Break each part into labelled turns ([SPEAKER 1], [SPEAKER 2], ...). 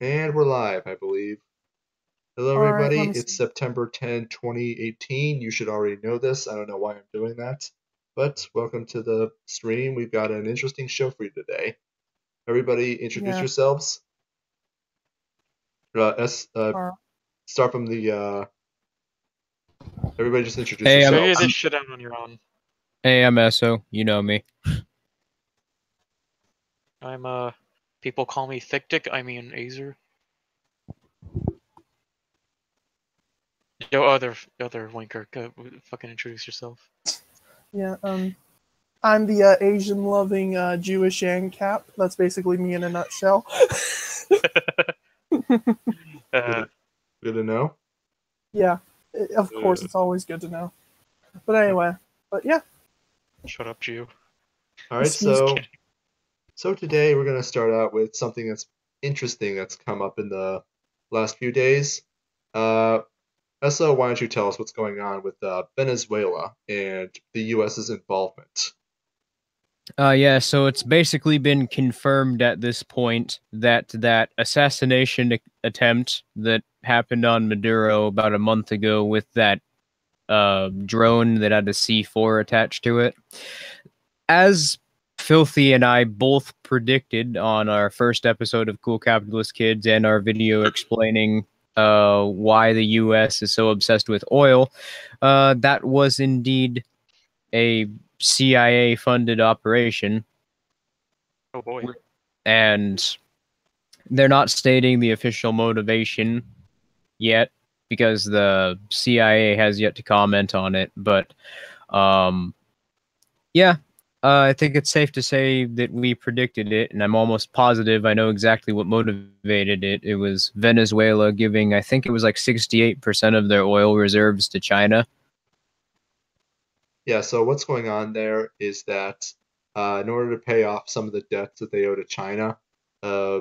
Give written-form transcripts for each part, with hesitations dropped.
[SPEAKER 1] And we're live, I believe. Hello,
[SPEAKER 2] All right,
[SPEAKER 1] everybody.
[SPEAKER 2] let me see.
[SPEAKER 1] It's September 10, 2018. You should already know this. I don't know why I'm doing that. But welcome to the stream. We've got an interesting show for you today. Everybody, introduce
[SPEAKER 2] Yeah.
[SPEAKER 1] yourselves. Uh, S, uh,
[SPEAKER 2] Uh,
[SPEAKER 1] Start from the. Everybody, just introduce
[SPEAKER 3] Hey,
[SPEAKER 2] so
[SPEAKER 3] I'm
[SPEAKER 2] you
[SPEAKER 1] yourselves.
[SPEAKER 2] this
[SPEAKER 3] I'm
[SPEAKER 2] shit out on your own.
[SPEAKER 3] hey, I'm Esso. You know me.
[SPEAKER 2] I'm people call me Thick Dick. I mean Azer. Yo, other Winker, go fucking introduce yourself.
[SPEAKER 4] Yeah, I'm the Asian loving Jewish ANCAP. That's basically me in a nutshell.
[SPEAKER 2] Uh,
[SPEAKER 1] Good to know.
[SPEAKER 4] Yeah, of course, it's always good to know. But anyway, yeah,
[SPEAKER 2] shut up, Jew.
[SPEAKER 1] All right,
[SPEAKER 4] excuse me.
[SPEAKER 1] so today we're going to start out with something that's interesting that's come up in the last few days. So why don't you tell us what's going on with Venezuela and the U.S.'s involvement?
[SPEAKER 3] Yeah, so it's basically been confirmed at this point that that assassination attempt that happened on Maduro about a month ago with that drone that had a C4 attached to it, as Filthy and I both predicted on our first episode of Cool Capitalist Kids and our video explaining why the U.S. is so obsessed with oil, that was indeed a CIA-funded operation,
[SPEAKER 2] Oh boy.
[SPEAKER 3] and they're not stating the official motivation yet because the CIA has yet to comment on it. But yeah, I think it's safe to say that we predicted it, and I'm almost positive I know exactly what motivated it. It was Venezuela giving, I think it was like 68% of their oil reserves to China.
[SPEAKER 1] Yeah, so what's going on there is that in order to pay off some of the debts that they owe to China, uh,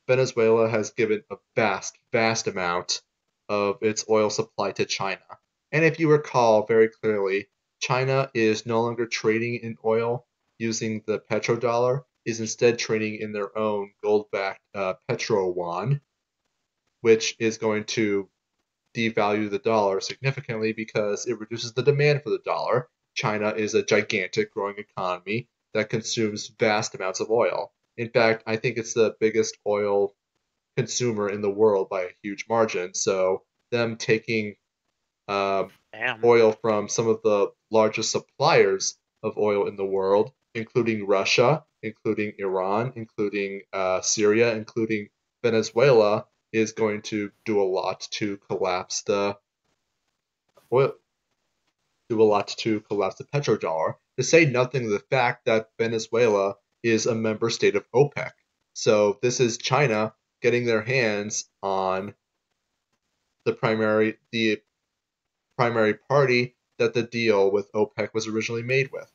[SPEAKER 1] Venezuela has given a vast amount of its oil supply to China. And if you recall very clearly, China is no longer trading in oil using the petrodollar, is instead trading in their own gold-backed petro yuan, which is going to devalue the dollar significantly because it reduces the demand for the dollar. China is a gigantic growing economy that consumes vast amounts of oil. In fact, I think it's the biggest oil consumer in the world by a huge margin. So them taking
[SPEAKER 2] Damn.
[SPEAKER 1] oil from some of the largest suppliers of oil in the world, including Russia, including Iran, including Syria, including Venezuela, is going to do a lot to collapse the oil, do a lot to collapse the petrodollar. To say nothing of the fact that Venezuela is a member state of OPEC. So this is China getting their hands on the primary party that the deal with OPEC was originally made with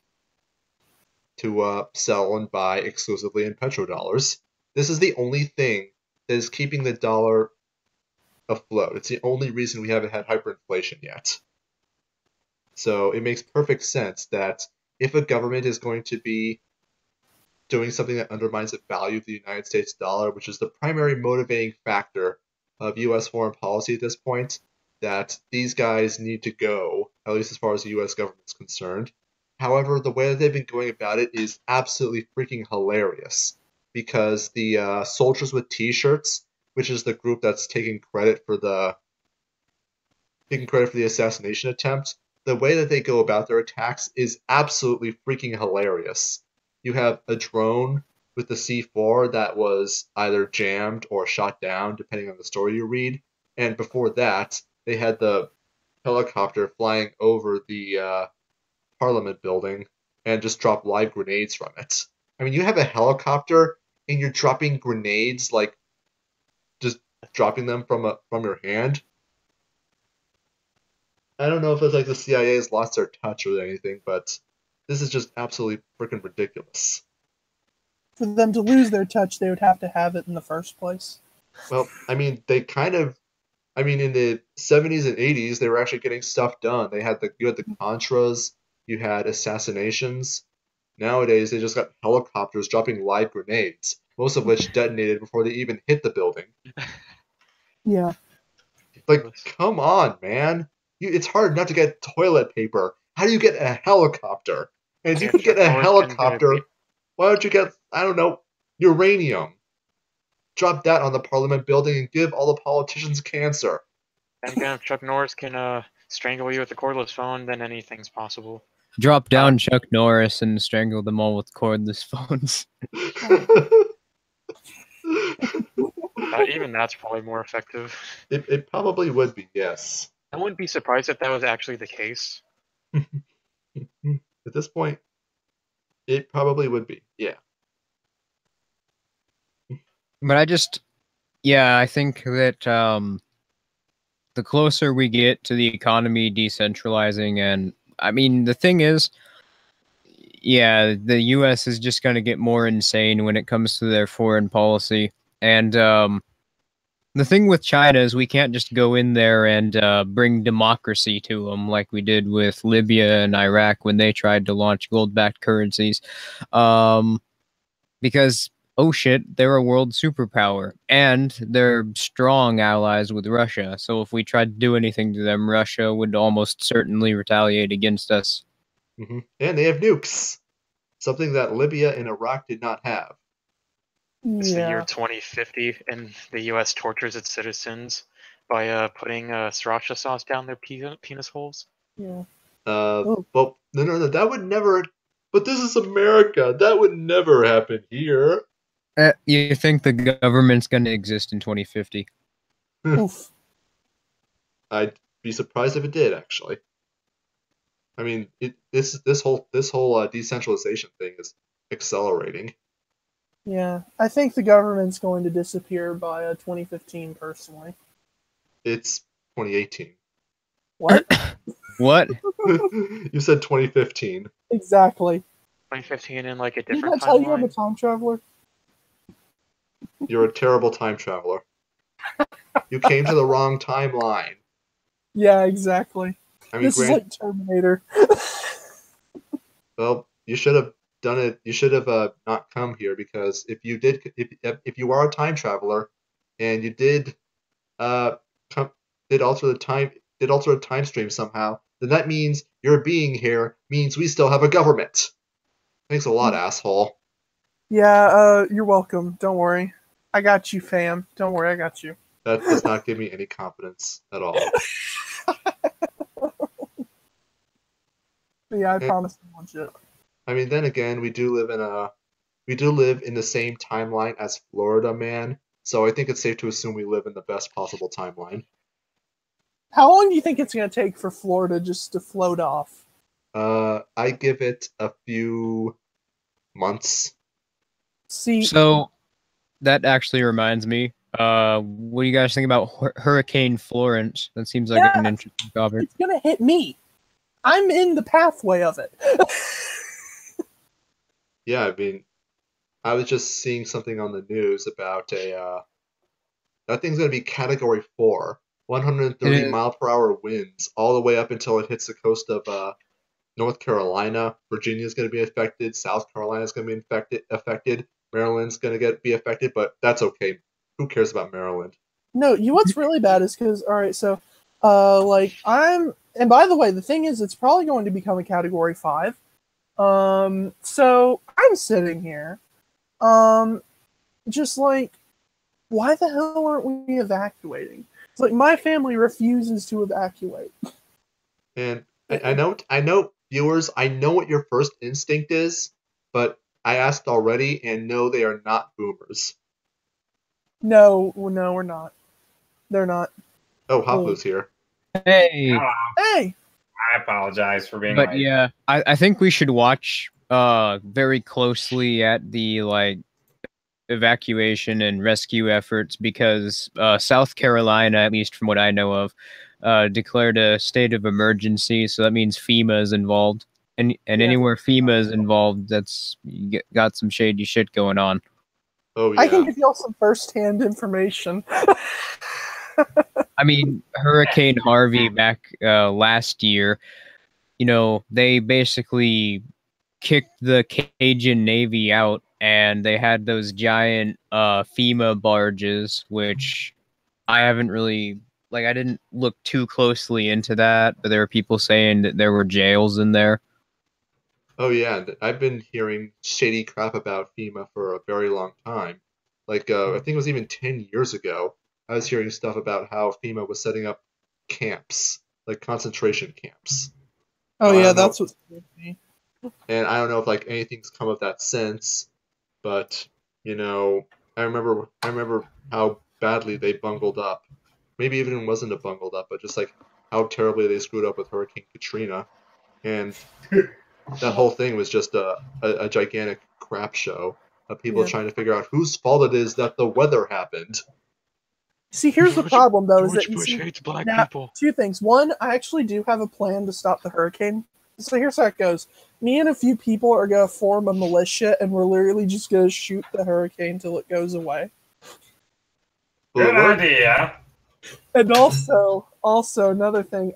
[SPEAKER 1] to sell and buy exclusively in petrodollars. This is the only thing that is keeping the dollar afloat. It's the only reason we haven't had hyperinflation yet. So it makes perfect sense that if a government is going to be doing something that undermines the value of the United States dollar, which is the primary motivating factor of U.S. foreign policy at this point, that these guys need to go, at least as far as the U.S. government is concerned. However, the way that they've been going about it is absolutely freaking hilarious because the Soldiers with T-shirts, which is the group that's taking credit for the assassination attempt, the way that they go about their attacks is absolutely freaking hilarious. You have a drone with the C4 that was either jammed or shot down, depending on the story you read. And before that, they had the helicopter flying over the Parliament building and just drop live grenades from it. I mean, you have a helicopter and you're dropping grenades, like just dropping them from your hand. I don't know if it's like the CIA has lost their touch or anything, but this is just absolutely freaking ridiculous.
[SPEAKER 4] For them to lose their touch, they would have to have it in the first place.
[SPEAKER 1] Well, I mean, in the 70s and 80s, they were actually getting stuff done. You had the Contras, you had assassinations. Nowadays, they just got helicopters dropping live grenades. most of which detonated before they even hit the building.
[SPEAKER 4] Yeah.
[SPEAKER 1] Like, come on, man. It's hard enough to get toilet paper. How do you get a helicopter? And if you could get a helicopter, why don't you get, I don't know, uranium? Drop that on the Parliament building and give all the politicians cancer.
[SPEAKER 2] And again, if Chuck Norris can strangle you with a cordless phone, then anything's possible.
[SPEAKER 3] Drop down Chuck Norris and strangle them all with cordless phones.
[SPEAKER 2] Even that's probably more effective.
[SPEAKER 1] It probably would be, yes.
[SPEAKER 2] I wouldn't be surprised if that was actually the case.
[SPEAKER 1] At this point, it probably would be, yeah.
[SPEAKER 3] But I think that the closer we get to the economy decentralizing, and I mean, the thing is, yeah, the US is just going to get more insane when it comes to their foreign policy. And the thing with China is we can't just go in there and bring democracy to them like we did with Libya and Iraq when they tried to launch gold-backed currencies. Because, oh shit, they're a world superpower, and they're strong allies with Russia. So if we tried to do anything to them, Russia would almost certainly retaliate against us.
[SPEAKER 1] Mm-hmm. And they have nukes, something that Libya and Iraq did not have.
[SPEAKER 2] It's the year 2050, and the U.S. tortures its citizens by putting sriracha sauce down their penis holes.
[SPEAKER 4] Yeah.
[SPEAKER 1] But no, that would never. But this is America. That would never happen here.
[SPEAKER 3] You think the government's going to exist in 2050?
[SPEAKER 4] Oof.
[SPEAKER 1] I'd be surprised if it did, actually. I mean, this whole decentralization thing is accelerating.
[SPEAKER 4] Yeah, I think the government's going to disappear by 2015. Personally,
[SPEAKER 1] it's 2018.
[SPEAKER 4] What?
[SPEAKER 3] What?
[SPEAKER 1] You said 2015.
[SPEAKER 4] Exactly.
[SPEAKER 2] 2015 in like a
[SPEAKER 4] Didn't
[SPEAKER 2] different
[SPEAKER 4] I tell you
[SPEAKER 2] timeline.
[SPEAKER 4] I'm a time traveler?
[SPEAKER 1] You're a terrible time traveler. You came to the wrong timeline.
[SPEAKER 4] Yeah, exactly.
[SPEAKER 1] I mean,
[SPEAKER 4] This is like Terminator.
[SPEAKER 1] Well, you should have done it. You should have not come here, because if you did, if you are a time traveler, and you did alter the time stream somehow, then that means your being here means we still have a government. Thanks a lot, asshole.
[SPEAKER 4] Yeah, you're welcome. Don't worry. I got you, fam. Don't worry, I got you.
[SPEAKER 1] That does not give me any confidence at all.
[SPEAKER 4] Yeah, I promise I'm legit.
[SPEAKER 1] I mean, then again, we do live in the same timeline as Florida, man. So I think it's safe to assume we live in the best possible timeline.
[SPEAKER 4] How long do you think it's going to take for Florida just to float off?
[SPEAKER 1] I give it a few months.
[SPEAKER 4] See,
[SPEAKER 3] So that actually reminds me. What do you guys think about Hurricane Florence? That seems like an interesting topic.
[SPEAKER 4] it's going to hit me. I'm in the pathway of it.
[SPEAKER 1] Yeah, I mean, I was just seeing something on the news about that thing's going to be Category 4, 130 mile per hour winds, all the way up until it hits the coast of North Carolina. Virginia's going to be affected. South Carolina's going to be affected. Maryland's going to be affected, but that's okay. Who cares about Maryland?
[SPEAKER 4] No, what's really bad is because, all right, so, and by the way, the thing is, it's probably going to become a Category 5. So I'm sitting here, just like, why the hell aren't we evacuating? It's like my family refuses to evacuate.
[SPEAKER 1] And I know, viewers, I know what your first instinct is, but I asked already, and no, they are not boomers.
[SPEAKER 4] No, we're not. They're not.
[SPEAKER 1] Oh, Hapu's here.
[SPEAKER 3] Hey,
[SPEAKER 4] Hey!
[SPEAKER 5] I apologize for being
[SPEAKER 3] but
[SPEAKER 5] late.
[SPEAKER 3] yeah, I think we should watch very closely at the evacuation and rescue efforts, because South Carolina, at least from what I know of, declared a state of emergency. So that means FEMA is involved, and anywhere FEMA is involved, that's got some shady shit going on.
[SPEAKER 1] Oh yeah.
[SPEAKER 4] I can give y'all some first-hand information.
[SPEAKER 3] I mean, Hurricane Harvey back last year, they basically kicked the Cajun Navy out and they had those giant FEMA barges, which I haven't really I didn't look too closely into that, but there were people saying that there were jails in there.
[SPEAKER 1] Oh yeah, I've been hearing shady crap about FEMA for a very long time. I think it was even 10 years ago, I was hearing stuff about how FEMA was setting up camps, like concentration camps.
[SPEAKER 4] Oh yeah, that's what's me.
[SPEAKER 1] And I don't know if anything's come of that since, but I remember how badly they bungled up. Maybe even it wasn't a bungled up, but just how terribly they screwed up with Hurricane Katrina, and that whole thing was just a gigantic crap show of people trying to figure out whose fault it is that the weather happened.
[SPEAKER 4] See, here's the problem, though, is that
[SPEAKER 2] George Bush hates black
[SPEAKER 4] now,
[SPEAKER 2] people.
[SPEAKER 4] 2 things. One, I actually do have a plan to stop the hurricane. So here's how it goes. Me and a few people are going to form a militia, and we're literally just going to shoot the hurricane till it goes away.
[SPEAKER 5] Good idea.
[SPEAKER 4] And also another thing.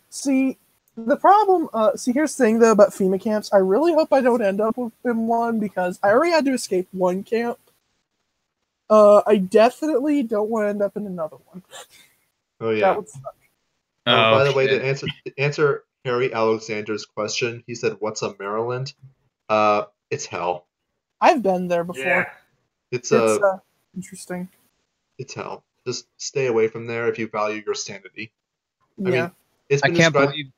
[SPEAKER 4] See, the problem. Here's the thing though about FEMA camps. I really hope I don't end up in one because I already had to escape one camp. I definitely don't want to end up in another one.
[SPEAKER 1] Oh yeah.
[SPEAKER 4] That would suck.
[SPEAKER 1] By the way, to answer Harry Alexander's question, he said, "What's a Maryland?" It's hell.
[SPEAKER 4] I've been there before.
[SPEAKER 5] Yeah.
[SPEAKER 1] It's
[SPEAKER 4] interesting.
[SPEAKER 1] It's hell. Just stay away from there if you value your sanity.
[SPEAKER 4] Yeah.
[SPEAKER 1] I mean,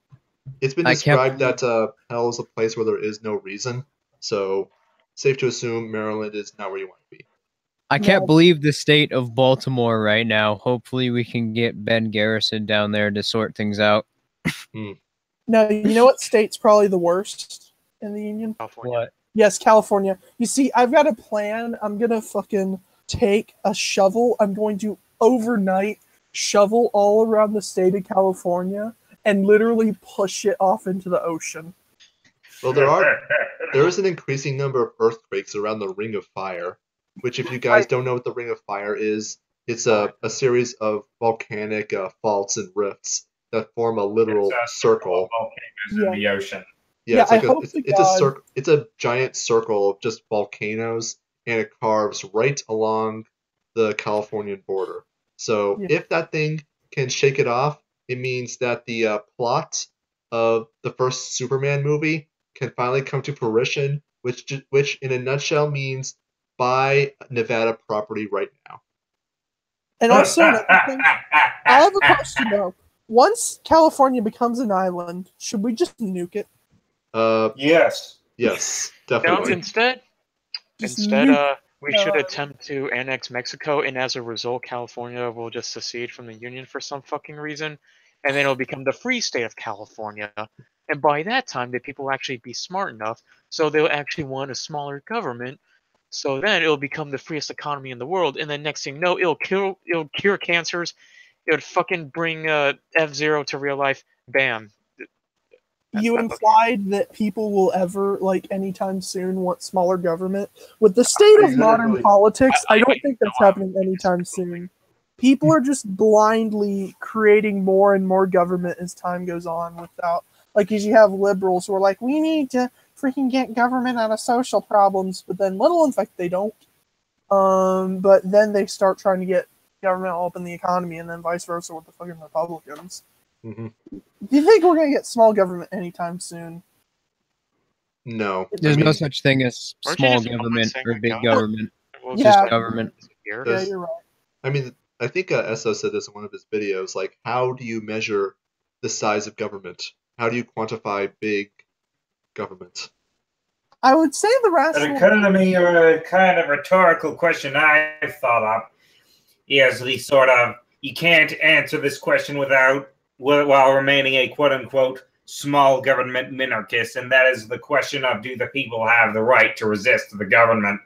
[SPEAKER 1] it's been described that hell is a place where there is no reason. So, safe to assume Maryland is not where you want to be.
[SPEAKER 3] I can't believe the state of Baltimore right now. Hopefully we can get Ben Garrison down there to sort things out.
[SPEAKER 4] Now, you know what state's probably the worst in the union?
[SPEAKER 2] California.
[SPEAKER 3] What?
[SPEAKER 4] Yes, California. You see, I've got a plan. I'm going to fucking take a shovel. I'm going to overnight shovel all around the state of California and literally push it off into the ocean.
[SPEAKER 1] Well, there is an increasing number of earthquakes around the Ring of Fire, which, if you guys don't know what the Ring of Fire is, it's a series of volcanic faults and rifts that form a literal circle.
[SPEAKER 5] Volcanoes in the ocean.
[SPEAKER 1] Yeah, it's a giant circle of just volcanoes, and it carves right along the Californian border. So if that thing can shake it off, it means that the plot of the first Superman movie can finally come to fruition, which in a nutshell means buy Nevada property right now.
[SPEAKER 4] And also, I have a question though. Once California becomes an island, should we just nuke it?
[SPEAKER 5] Yes.
[SPEAKER 1] Yes, definitely.
[SPEAKER 2] No, instead, we should attempt to annex Mexico, and as a result, California will just secede from the Union for some fucking reason, and then it'll become the free state of California. And by that time, the people will actually be smart enough, so they'll actually want a smaller government. So then it'll become the freest economy in the world, and then next thing you know, it'll cure cancers. It would fucking bring F-Zero to real life. Bam.
[SPEAKER 4] You implied that people will ever, anytime soon, want smaller government. With the state of modern politics, I don't think that's happening anytime soon. People are just blindly creating more and more government as time goes on without... as you have liberals who are like, we need to freaking get government out of social problems, but then little in fact they don't. But then they start trying to get government all up in the economy, and then vice versa with the fucking Republicans.
[SPEAKER 1] Mm-hmm.
[SPEAKER 4] Do you think we're going to get small government anytime soon?
[SPEAKER 1] No.
[SPEAKER 3] There's no such thing as small government or big government. Just government.
[SPEAKER 4] Yeah, you're right.
[SPEAKER 1] I mean, I think Esso said this in one of his videos, how do you measure the size of government? How do you quantify big government?
[SPEAKER 4] I would say the rational...
[SPEAKER 5] It occurred to me a kind of rhetorical question I've thought of is the sort of, you can't answer this question while remaining a quote-unquote small government minarchist, and that is the question of, do the people have the right to resist the government?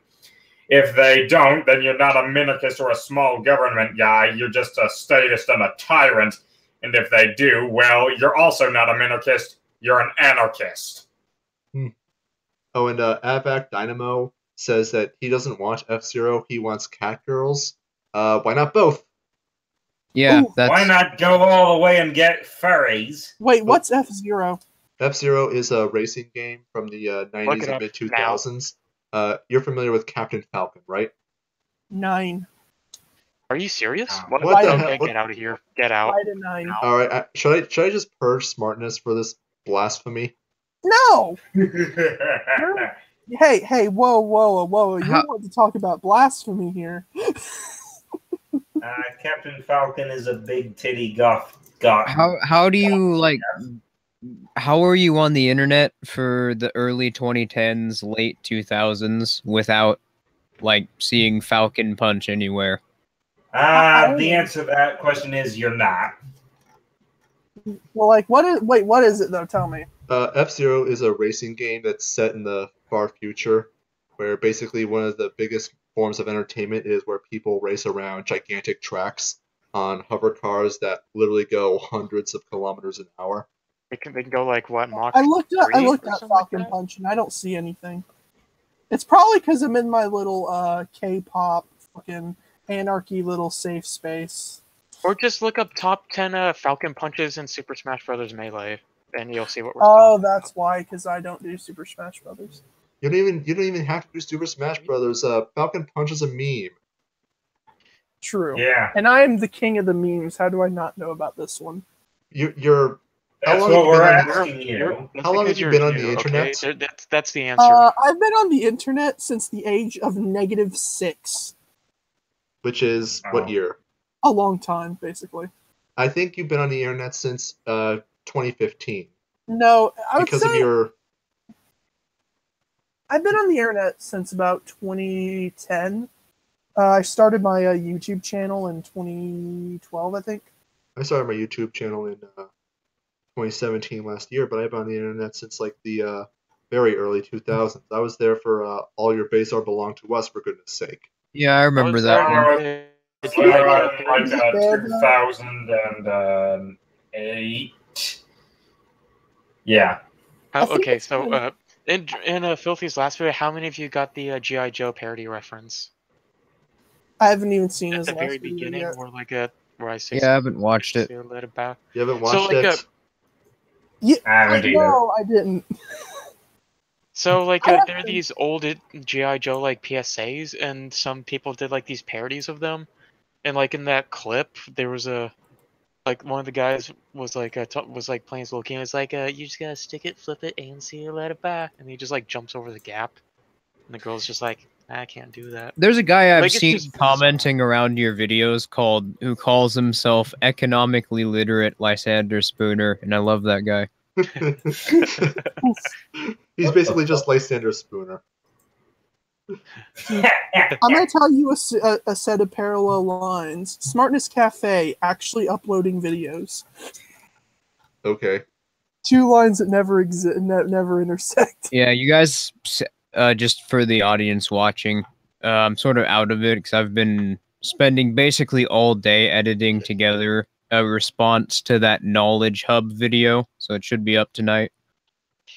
[SPEAKER 5] If they don't, then you're not a minarchist or a small government guy, you're just a statist and a tyrant. And if they do, well, you're also not a minarchist, you're an anarchist.
[SPEAKER 1] Oh, and Avac Dynamo says that he doesn't want F-Zero, he wants cat girls. Why not both?
[SPEAKER 3] Yeah,
[SPEAKER 5] why not go all the way and get furries?
[SPEAKER 4] Wait, what's F-Zero?
[SPEAKER 1] F-Zero is a racing game from the 90s and mid-2000s. You're familiar with Captain Falcon, right?
[SPEAKER 4] 9.
[SPEAKER 2] Are you serious?
[SPEAKER 1] What
[SPEAKER 4] Why
[SPEAKER 1] the
[SPEAKER 4] did-
[SPEAKER 1] hell?
[SPEAKER 2] Okay, get out of here. Get out.
[SPEAKER 4] 5 to 9.
[SPEAKER 1] All right, should I just purge smartness for this blasphemy?
[SPEAKER 4] No! Hey, whoa. You
[SPEAKER 3] How-
[SPEAKER 4] want to talk about blasphemy here.
[SPEAKER 5] Captain Falcon is a big titty goth.
[SPEAKER 3] How do you like? How are you on the internet for the early 2010s, late 2000s without like seeing Falcon Punch anywhere?
[SPEAKER 5] The answer to that question is you're not.
[SPEAKER 4] Well, like, what is it, though? Tell me.
[SPEAKER 1] F-Zero is a racing game that's set in the far future, where basically one of the biggest forms of entertainment is where people race around gigantic tracks on hover cars that literally go hundreds of kilometers an hour.
[SPEAKER 2] They can go like what Mach
[SPEAKER 4] I looked
[SPEAKER 2] 3
[SPEAKER 4] at
[SPEAKER 2] or something
[SPEAKER 4] Falcon
[SPEAKER 2] like that?
[SPEAKER 4] Punch, and I don't see anything. It's probably because I'm in my little K-pop fucking anarchy little safe space.
[SPEAKER 2] Or just look up top 10 Falcon Punches in Super Smash Bros. Melee, and you'll see what we're
[SPEAKER 4] Oh,
[SPEAKER 2] talking
[SPEAKER 4] that's
[SPEAKER 2] about.
[SPEAKER 4] why, because I don't do Super Smash Brothers.
[SPEAKER 1] You don't even have to do Super Smash Brothers. Falcon Punch is a meme.
[SPEAKER 4] True.
[SPEAKER 5] Yeah.
[SPEAKER 4] And I am the king of the memes. How do I not know about this one?
[SPEAKER 1] You're How
[SPEAKER 5] That's
[SPEAKER 1] long
[SPEAKER 5] what
[SPEAKER 1] have you
[SPEAKER 5] we're
[SPEAKER 1] been on
[SPEAKER 5] asking you.
[SPEAKER 2] That's
[SPEAKER 1] How long
[SPEAKER 2] because
[SPEAKER 1] have you
[SPEAKER 2] you're
[SPEAKER 1] been on the
[SPEAKER 2] new,
[SPEAKER 1] internet?
[SPEAKER 2] Okay? That's the answer.
[SPEAKER 4] I've been on the internet since the age of -6.
[SPEAKER 1] Which is
[SPEAKER 5] Oh.
[SPEAKER 1] what year?
[SPEAKER 4] A long time, basically.
[SPEAKER 1] I think you've been on the internet since 2015
[SPEAKER 4] No, I would
[SPEAKER 1] because of
[SPEAKER 4] say
[SPEAKER 1] your.
[SPEAKER 4] I've been on the internet since about 2010. I started my YouTube channel in 2012, I think.
[SPEAKER 1] I started my YouTube channel in 2017 last year, but I've been on the internet since like the very early 2000s. I was there for All Your Base Are Belong to Us, for goodness sake.
[SPEAKER 3] Yeah, I remember that one.
[SPEAKER 5] Well, like 2008. Yeah.
[SPEAKER 4] I think
[SPEAKER 2] Okay,
[SPEAKER 4] it's
[SPEAKER 2] so in Filthy's last video, how many of you got the G.I. Joe parody reference?
[SPEAKER 4] I haven't even seen
[SPEAKER 2] At
[SPEAKER 4] his
[SPEAKER 2] the
[SPEAKER 4] last
[SPEAKER 2] very
[SPEAKER 4] video
[SPEAKER 2] beginning,
[SPEAKER 4] yet.
[SPEAKER 2] where I say
[SPEAKER 3] Yeah, I haven't watched it.
[SPEAKER 2] let it back.
[SPEAKER 1] You haven't
[SPEAKER 2] So,
[SPEAKER 1] watched
[SPEAKER 2] like,
[SPEAKER 1] it?
[SPEAKER 4] Yeah,
[SPEAKER 5] I haven't either.
[SPEAKER 4] no, I didn't.
[SPEAKER 2] So, like,
[SPEAKER 4] I
[SPEAKER 2] there are these old G.I. Joe, like, PSAs, and some people did, like, these parodies of them. And, like, in that clip, there was like, one of the guys was, like, playing his little game. It's like, you just gotta stick it, flip it, and see you let it back. And he just, like, jumps over the gap. And the girl's just like, I can't do that.
[SPEAKER 3] There's a guy I've
[SPEAKER 2] Like, it's
[SPEAKER 3] seen
[SPEAKER 2] just-
[SPEAKER 3] commenting around your videos who calls himself economically literate Lysander Spooner, and I love that guy.
[SPEAKER 1] He's basically just Lysander Spooner.
[SPEAKER 4] I'm gonna tell you a set of parallel lines. Smartness Cafe actually uploading videos.
[SPEAKER 1] Okay.
[SPEAKER 4] 2 lines that never never intersect.
[SPEAKER 3] Yeah, you guys, just for the audience watching, I'm sort of out of it because I've been spending basically all day editing together a response to that Knowledge Hub video, so it should be up tonight.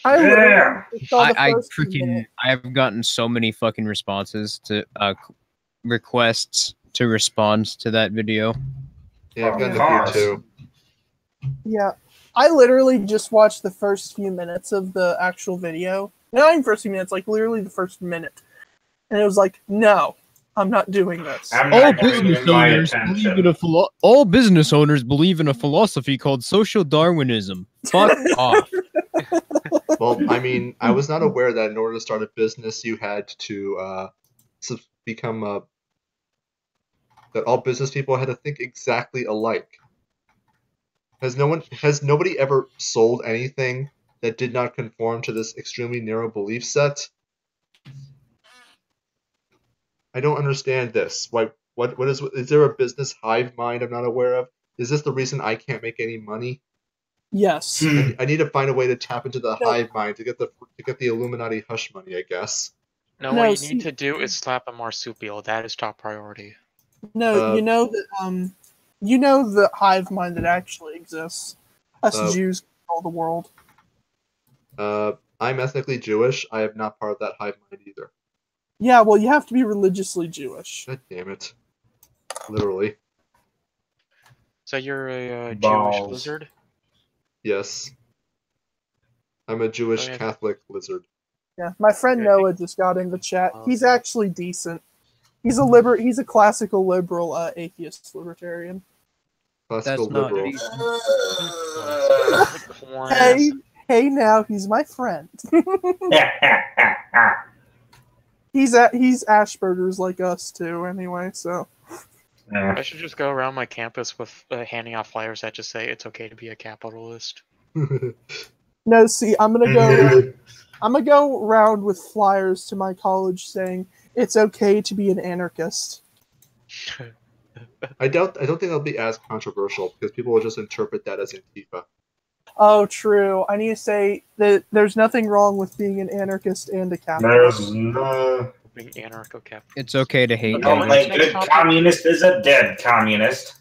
[SPEAKER 4] I
[SPEAKER 5] Yeah.
[SPEAKER 4] literally saw the
[SPEAKER 3] I
[SPEAKER 4] first
[SPEAKER 3] freaking
[SPEAKER 4] minute.
[SPEAKER 3] I've gotten so many fucking responses to requests to respond to that video.
[SPEAKER 1] Yeah, I've gotten a
[SPEAKER 5] Cars.
[SPEAKER 1] few too.
[SPEAKER 4] Yeah, I literally just watched the first few minutes of the actual video. Not even first few minutes, like literally the first minute, and it was like, no, I'm not doing this.
[SPEAKER 5] I'm
[SPEAKER 3] All
[SPEAKER 5] not giving
[SPEAKER 3] business
[SPEAKER 5] it my
[SPEAKER 3] owners believe in
[SPEAKER 5] attention.
[SPEAKER 3] all business owners believe in a philosophy called social Darwinism. Fuck off.
[SPEAKER 1] Well, I mean, I was not aware that in order to start a business, you had to become that all business people had to think exactly alike. Has nobody ever sold anything that did not conform to this extremely narrow belief set? I don't understand this. What is there a business hive mind I'm not aware of? Is this the reason I can't make any money?
[SPEAKER 4] Yes.
[SPEAKER 1] I need to find a way to tap into the
[SPEAKER 4] No.
[SPEAKER 1] hive mind to get the Illuminati hush money, I guess.
[SPEAKER 2] No,
[SPEAKER 4] No,
[SPEAKER 2] what you
[SPEAKER 4] see-
[SPEAKER 2] need to do is slap a marsupial. That is top priority.
[SPEAKER 4] No, you know that you know the hive mind that actually exists. Us Jews control the world.
[SPEAKER 1] I'm ethnically Jewish. I am not part of that hive mind either.
[SPEAKER 4] Yeah, well, you have to be religiously Jewish.
[SPEAKER 1] God damn it. Literally.
[SPEAKER 2] So you're a
[SPEAKER 5] Balls.
[SPEAKER 2] Jewish lizard?
[SPEAKER 1] Yes. I'm a Jewish
[SPEAKER 2] Okay.
[SPEAKER 1] Catholic lizard.
[SPEAKER 4] Yeah, my friend Noah just got in the chat. He's actually decent. He's a classical liberal, atheist libertarian.
[SPEAKER 1] Classical
[SPEAKER 3] That's not
[SPEAKER 1] liberal.
[SPEAKER 4] Hey, now he's my friend. He's Asperger's like us too, anyway. So
[SPEAKER 2] I should just go around my campus with handing out flyers that just say it's okay to be a capitalist.
[SPEAKER 4] no, see, I'm gonna go around with flyers to my college saying it's okay to be an anarchist.
[SPEAKER 1] I don't think that'll be as controversial because people will just interpret that as Antifa.
[SPEAKER 4] Oh, true. I need to say that there's nothing wrong with being an anarchist and a capitalist.
[SPEAKER 5] There's no...
[SPEAKER 2] Being anarcho-capitalist.
[SPEAKER 3] It's okay to hate.
[SPEAKER 5] The only good communist is a dead communist.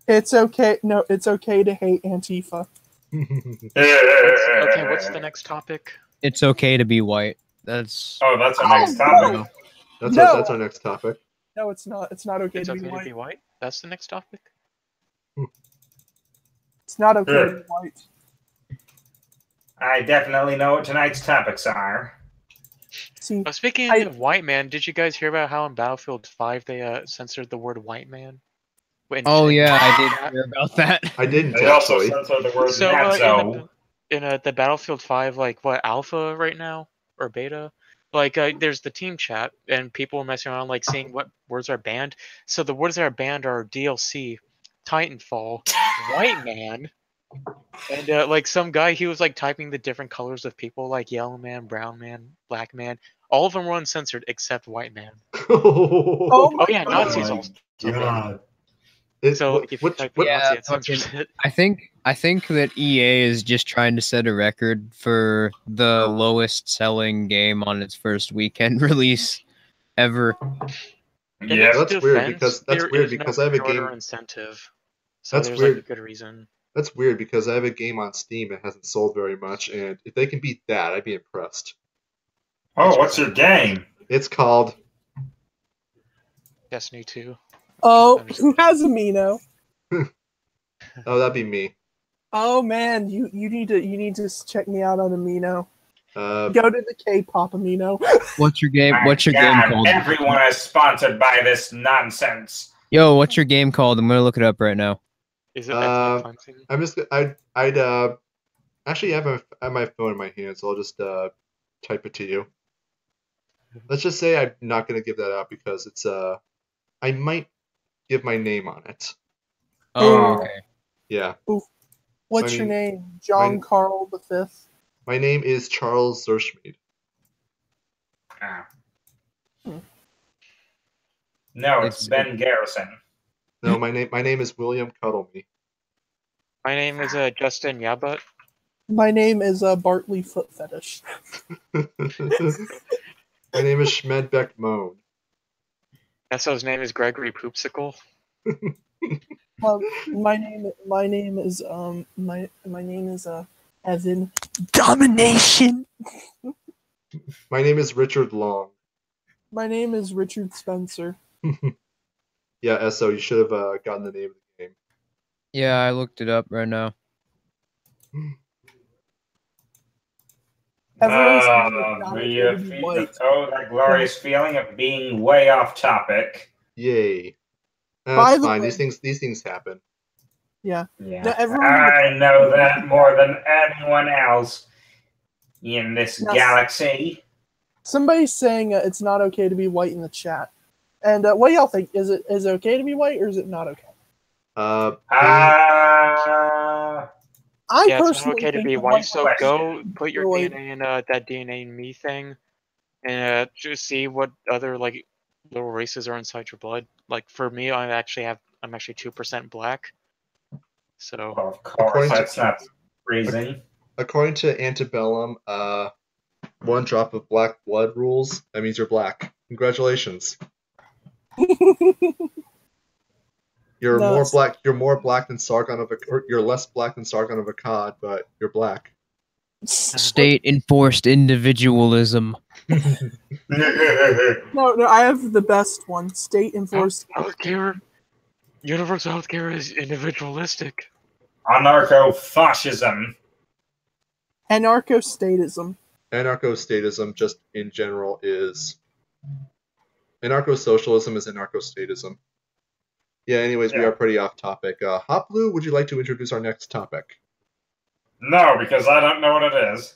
[SPEAKER 4] It's okay. No, it's okay to hate Antifa.
[SPEAKER 2] Okay, what's the next topic?
[SPEAKER 3] It's okay to be white. That's.
[SPEAKER 5] Oh, that's our next topic.
[SPEAKER 1] That's our next topic.
[SPEAKER 4] No, it's not. It's not okay,
[SPEAKER 2] It's
[SPEAKER 4] to,
[SPEAKER 2] okay
[SPEAKER 4] be
[SPEAKER 2] to be white? That's the next topic?
[SPEAKER 4] It's not okay to be white.
[SPEAKER 5] I definitely know what tonight's topics are.
[SPEAKER 4] See,
[SPEAKER 2] speaking of white man, did you guys hear about how in Battlefield 5 they censored the word white man?
[SPEAKER 3] Oh yeah, I did hear about that.
[SPEAKER 1] I didn't.
[SPEAKER 5] They also censored the word Nazo.
[SPEAKER 2] In the Battlefield 5, like what alpha right now or beta, like there's the team chat and people are messing around like seeing what words are banned. So the words that are banned are DLC, Titanfall, white man, and like some guy he was like typing the different colors of people like yellow man, brown man, black man. All of them were uncensored except white man.
[SPEAKER 4] Oh
[SPEAKER 2] yeah, Nazis also.
[SPEAKER 5] God.
[SPEAKER 2] So if you type Nazi, it censors it.
[SPEAKER 3] I think that EA is just trying to set a record for the lowest selling game on its first weekend release ever.
[SPEAKER 1] Yeah, that's weird because I have a game
[SPEAKER 2] incentive. So
[SPEAKER 1] that's
[SPEAKER 2] there's
[SPEAKER 1] weird.
[SPEAKER 2] Like a good reason.
[SPEAKER 1] That's weird because I have a game on Steam that hasn't sold very much, and if they can beat that, I'd be impressed.
[SPEAKER 5] Oh, what's your game?
[SPEAKER 1] It's called
[SPEAKER 2] Destiny 2.
[SPEAKER 4] Oh, who has Amino?
[SPEAKER 1] Oh, that'd be me.
[SPEAKER 4] Oh man, you need to check me out on Amino. Go to the K-pop Amino.
[SPEAKER 3] What's your game? What's your game called?
[SPEAKER 5] Everyone is sponsored by this nonsense.
[SPEAKER 3] Yo, what's your game called? I'm gonna look it up right now.
[SPEAKER 2] Is it
[SPEAKER 1] I'd actually have my phone in my hand, so I'll just type it to you. Let's just say I'm not gonna give that out because it's I might give my name on it.
[SPEAKER 3] Oh, okay.
[SPEAKER 1] Yeah.
[SPEAKER 4] Oof. What's your name? John Carl V?
[SPEAKER 1] My name is Charles Zerschmied.
[SPEAKER 5] No, it's Ben Garrison.
[SPEAKER 1] No, my name is William Cuddleme.
[SPEAKER 2] My name is Justin Yabut.
[SPEAKER 4] My name is Bartley Foot Fetish.
[SPEAKER 1] My name is Schmedbeck Moan.
[SPEAKER 2] And so his name is Gregory Poopsicle.
[SPEAKER 4] My name is Evan Domination.
[SPEAKER 1] My name is Richard Long.
[SPEAKER 4] My name is Richard Spencer.
[SPEAKER 1] Yeah, SO, you should have gotten the name of the game.
[SPEAKER 3] Yeah, I looked it up right now.
[SPEAKER 5] That glorious feeling of being way off topic.
[SPEAKER 1] Yay. That's fine. These things happen.
[SPEAKER 4] Yeah.
[SPEAKER 5] No, I know that more than anyone else in this galaxy.
[SPEAKER 4] Somebody's saying it's not okay to be white in the chat. And what do y'all think? Is it okay to be white or is it not okay?
[SPEAKER 2] It's not okay to be white, so go put your DNA in that DNA in me thing and just see what other like little races are inside your blood. Like for me, I'm actually 2% black. So
[SPEAKER 5] of course, that's not freezing.
[SPEAKER 1] According to Antebellum, 1 drop of black blood rules. That means you're black. Congratulations. You're more black than Sargon of Akkad. You're less black than Sargon of Akkad, but you're black.
[SPEAKER 3] State enforced individualism.
[SPEAKER 4] No, I have the best one. State enforced.
[SPEAKER 2] Universal healthcare is individualistic.
[SPEAKER 5] Anarcho-fascism.
[SPEAKER 4] Anarcho-statism.
[SPEAKER 1] anarcho-statism just in general is anarcho-socialism is anarcho-statism. Yeah, anyways, we are pretty off topic. Hot Blue, would you like to introduce our next topic?
[SPEAKER 5] No, because I don't know what it is.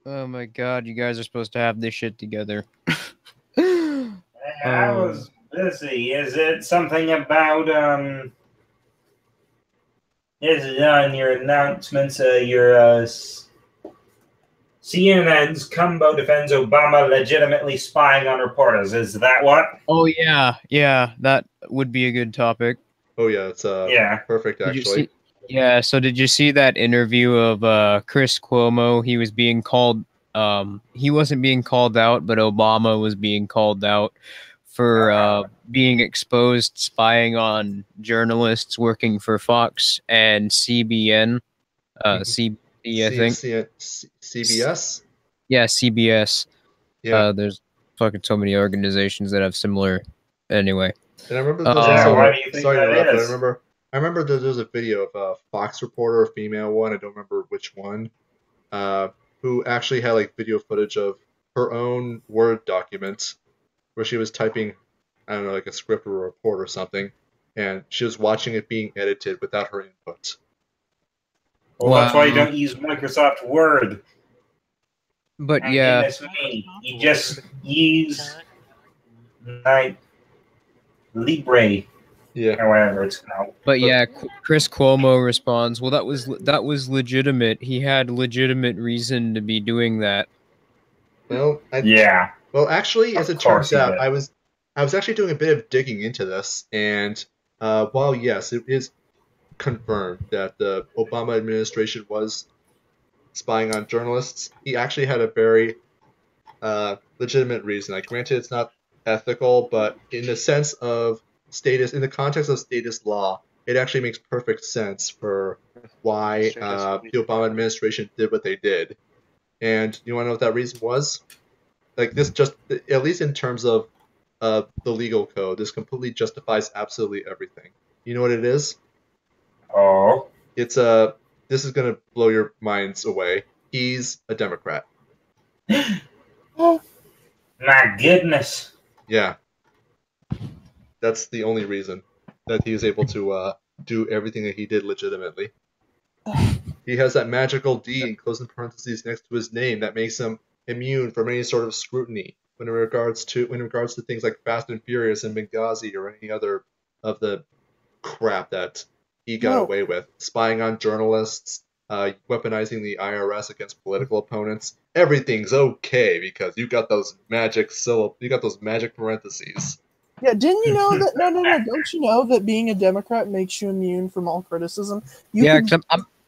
[SPEAKER 3] Oh my god, you guys are supposed to have this shit together.
[SPEAKER 5] I was busy. Is it something about, is it on your announcements, CNN's Cumbo defends Obama legitimately spying on reporters. Is that what?
[SPEAKER 3] Oh yeah, that would be a good topic.
[SPEAKER 1] Oh yeah, it's perfect actually.
[SPEAKER 3] So did you see that interview of Chris Cuomo? He was being called he wasn't being called out, but Obama was being called out for being exposed spying on journalists working for Fox and CBN.
[SPEAKER 1] CBS?
[SPEAKER 3] Yeah, CBS.
[SPEAKER 1] Yeah.
[SPEAKER 3] There's fucking so many organizations that have similar. Anyway.
[SPEAKER 1] And I remember there's also. Why do you think that is? I remember there's a video of a Fox reporter, a female one. I don't remember which one. Who actually had like video footage of her own Word documents where she was typing, I don't know, like a script or a report or something, and she was watching it being edited without her input.
[SPEAKER 5] Well, that's why you don't use Microsoft Word.
[SPEAKER 3] But yeah,
[SPEAKER 5] you just use Libre.
[SPEAKER 1] Yeah.
[SPEAKER 5] Or whatever it's called.
[SPEAKER 3] But yeah, Chris Cuomo responds, "Well, that was legitimate. He had legitimate reason to be doing that."
[SPEAKER 1] Well,
[SPEAKER 5] yeah.
[SPEAKER 1] Well, actually, as it turns out, I was actually doing a bit of digging into this, and while yes, it is confirmed that the Obama administration was spying on journalists, he actually had a very legitimate reason. Like, granted, it's not ethical, but in the sense of in the context of status law, it actually makes perfect sense for why the Obama administration did what they did. And you want to know what that reason was? Like, this just, at least in terms of the legal code, this completely justifies absolutely everything. You know what it is?
[SPEAKER 5] Oh.
[SPEAKER 1] It's this is gonna blow your minds away. He's a Democrat.
[SPEAKER 5] My goodness.
[SPEAKER 1] Yeah. That's the only reason that he was able to do everything that he did legitimately. He has that magical D in closing parentheses next to his name that makes him immune from any sort of scrutiny when in regards to things like Fast and Furious and Benghazi or any other of the crap that he got away with. Spying on journalists, weaponizing the IRS against political opponents. Everything's okay because you got those magic parentheses.
[SPEAKER 4] Yeah, didn't you know that? No. Don't you know that being a Democrat makes you immune from all criticism?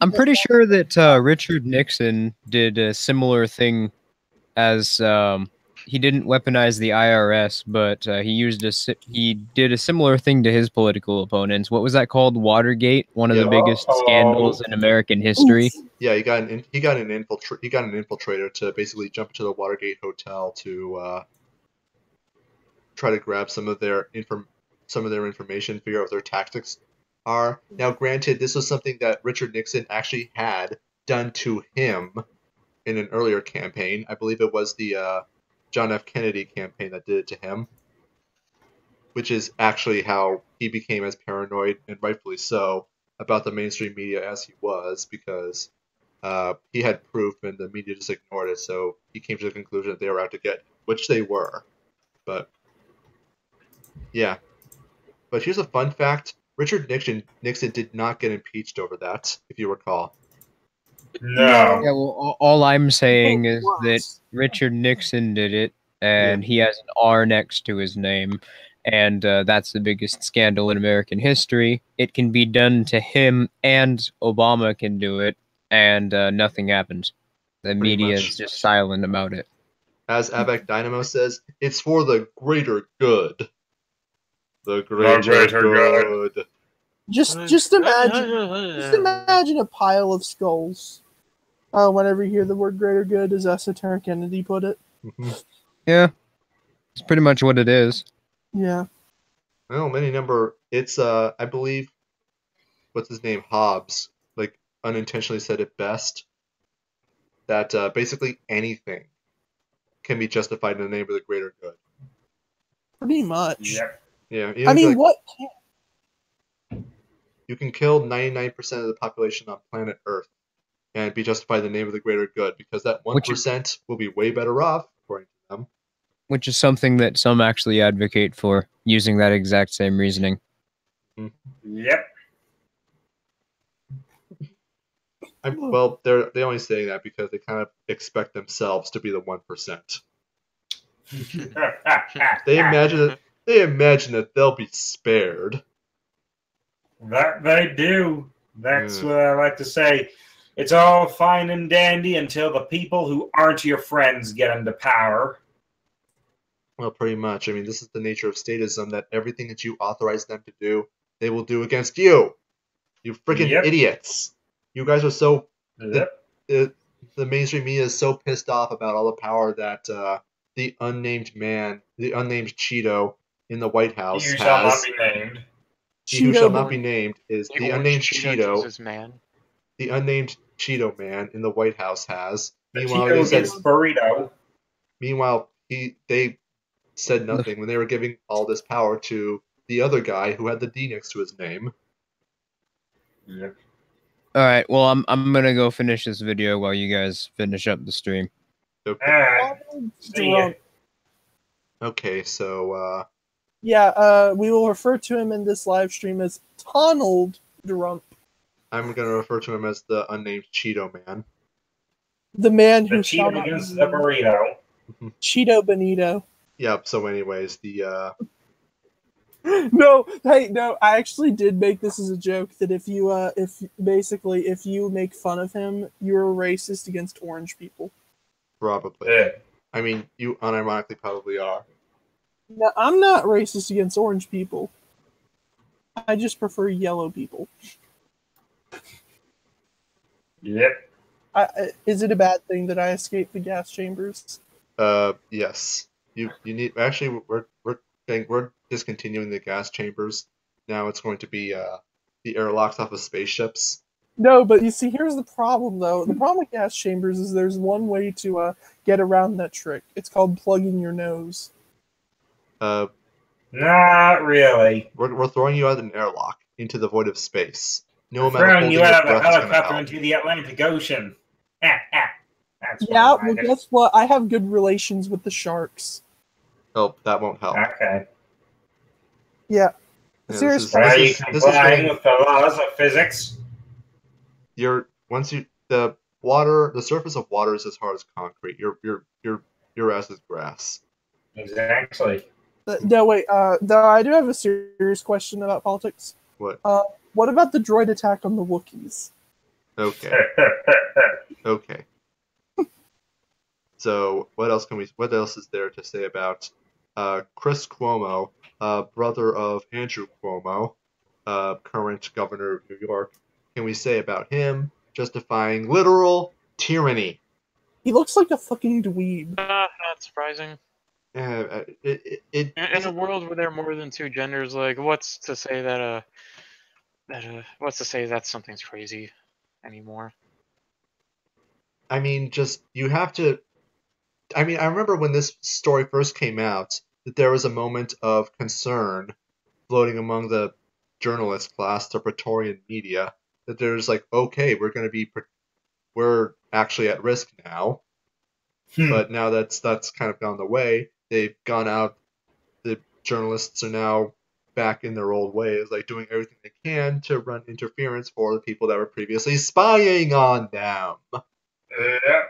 [SPEAKER 3] I'm pretty sure that Richard Nixon did a similar thing as he didn't weaponize the IRS, but he did a similar thing to his political opponents. What was that called? Watergate, one of the biggest scandals in American history.
[SPEAKER 1] Yeah, he got an infiltrator to basically jump into the Watergate hotel to try to grab some of their information, figure out what their tactics are. Now, granted, this was something that Richard Nixon actually had done to him in an earlier campaign. I believe it was the John F. Kennedy campaign that did it to him, which is actually how he became as paranoid, and rightfully so, about the mainstream media as he was, because he had proof and the media just ignored it, so he came to the conclusion that they were out to get him, which they were. But yeah. But here's a fun fact. Richard Nixon did not get impeached over that, if you recall.
[SPEAKER 5] No.
[SPEAKER 3] Yeah, well, all I'm saying is that Richard Nixon did it, and he has an R next to his name, and that's the biggest scandal in American history. It can be done to him, and Obama can do it, and nothing happens. The media is just silent about it.
[SPEAKER 1] As Abek Dynamo says, it's for the greater good. The greater good.
[SPEAKER 4] Just imagine a pile of skulls. Whenever you hear the word greater good, as Esoteric Kennedy put it.
[SPEAKER 1] Mm-hmm.
[SPEAKER 3] Yeah. It's pretty much what it is.
[SPEAKER 4] Yeah.
[SPEAKER 1] Well, it's I believe, what's his name? Hobbes. Like, unintentionally said it best, that basically anything can be justified in the name of the greater good.
[SPEAKER 4] Pretty much.
[SPEAKER 5] Yep.
[SPEAKER 1] Yeah.
[SPEAKER 4] I mean, what?
[SPEAKER 1] You can kill 99% of the population on planet Earth and be justified in the name of the greater good, because that 1% will be way better off, according to them.
[SPEAKER 3] Which is something that some actually advocate for, using that exact same reasoning.
[SPEAKER 5] Yep.
[SPEAKER 1] Well, they're only saying that because they kind of expect themselves to be the 1%. They imagine that they'll be spared.
[SPEAKER 5] That they do. That's what I like to say. It's all fine and dandy until the people who aren't your friends get into power.
[SPEAKER 1] Well, pretty much. I mean, this is the nature of statism, that everything that you authorize them to do, they will do against you. You freaking idiots. You guys are so... The mainstream media is so pissed off about all the power that the unnamed Cheeto in the White House has.
[SPEAKER 5] He shall not be named.
[SPEAKER 1] He who shall not be named is the unnamed Cheeto.
[SPEAKER 2] Jesus man.
[SPEAKER 1] The unnamed Cheeto man in the White House has.
[SPEAKER 5] Meanwhile, burrito.
[SPEAKER 1] Meanwhile, they said nothing when they were giving all this power to the other guy who had the D next to his name.
[SPEAKER 5] Yep.
[SPEAKER 3] All right. Well, I'm gonna go finish this video while you guys finish up the stream.
[SPEAKER 1] Okay. Okay. So.
[SPEAKER 4] Yeah. We will refer to him in this live stream as Donald Trump.
[SPEAKER 1] I'm gonna refer to him as the unnamed Cheeto man.
[SPEAKER 4] The man who
[SPEAKER 5] shall not be the burrito.
[SPEAKER 4] Cheeto Benito.
[SPEAKER 1] Yep. So, anyways, the.
[SPEAKER 4] No, hey, no. I actually did make this as a joke that if you make fun of him, you're a racist against orange people.
[SPEAKER 1] Probably.
[SPEAKER 5] Yeah.
[SPEAKER 1] I mean, you unironically probably are.
[SPEAKER 4] No, I'm not racist against orange people. I just prefer yellow people.
[SPEAKER 5] Yep.
[SPEAKER 4] Is it a bad thing that I escaped the gas chambers?
[SPEAKER 1] Yes. You need. Actually, we're discontinuing the gas chambers. Now it's going to be the airlocks off of spaceships.
[SPEAKER 4] No, but you see, here's the problem, though. The problem with gas chambers is there's one way to get around that trick. It's called plugging your nose.
[SPEAKER 5] Not really.
[SPEAKER 1] We're throwing you out of an airlock into the void of space.
[SPEAKER 5] No amount throwing you out of a helicopter into the Atlantic Ocean.
[SPEAKER 4] That's well, guess what? I have good relations with the sharks.
[SPEAKER 1] Oh, that won't help.
[SPEAKER 5] Okay.
[SPEAKER 4] Yeah.
[SPEAKER 5] Seriously. Are you complying with the laws of physics?
[SPEAKER 1] The surface of water is as hard as concrete. Your ass is grass.
[SPEAKER 5] Exactly.
[SPEAKER 4] No, wait. Though I do have a serious question about politics.
[SPEAKER 1] What?
[SPEAKER 4] What about the droid attack on the Wookiees?
[SPEAKER 1] Okay. Okay. So what else is there to say about Chris Cuomo, brother of Andrew Cuomo, current governor of New York? Can we say about him justifying literal tyranny?
[SPEAKER 4] He looks like a fucking dweeb.
[SPEAKER 2] Not surprising. In a world where there are more than two genders, like what's to say that something's crazy anymore?
[SPEAKER 1] I mean, you have to. I mean, I remember when this story first came out that there was a moment of concern floating among the journalist class, the Praetorian media, that there's like, okay, we're actually at risk now. But now that's kind of gone the way. They've gone out. The journalists are now back in their old ways, like doing everything they can to run interference for the people that were previously spying on them.
[SPEAKER 5] Yeah.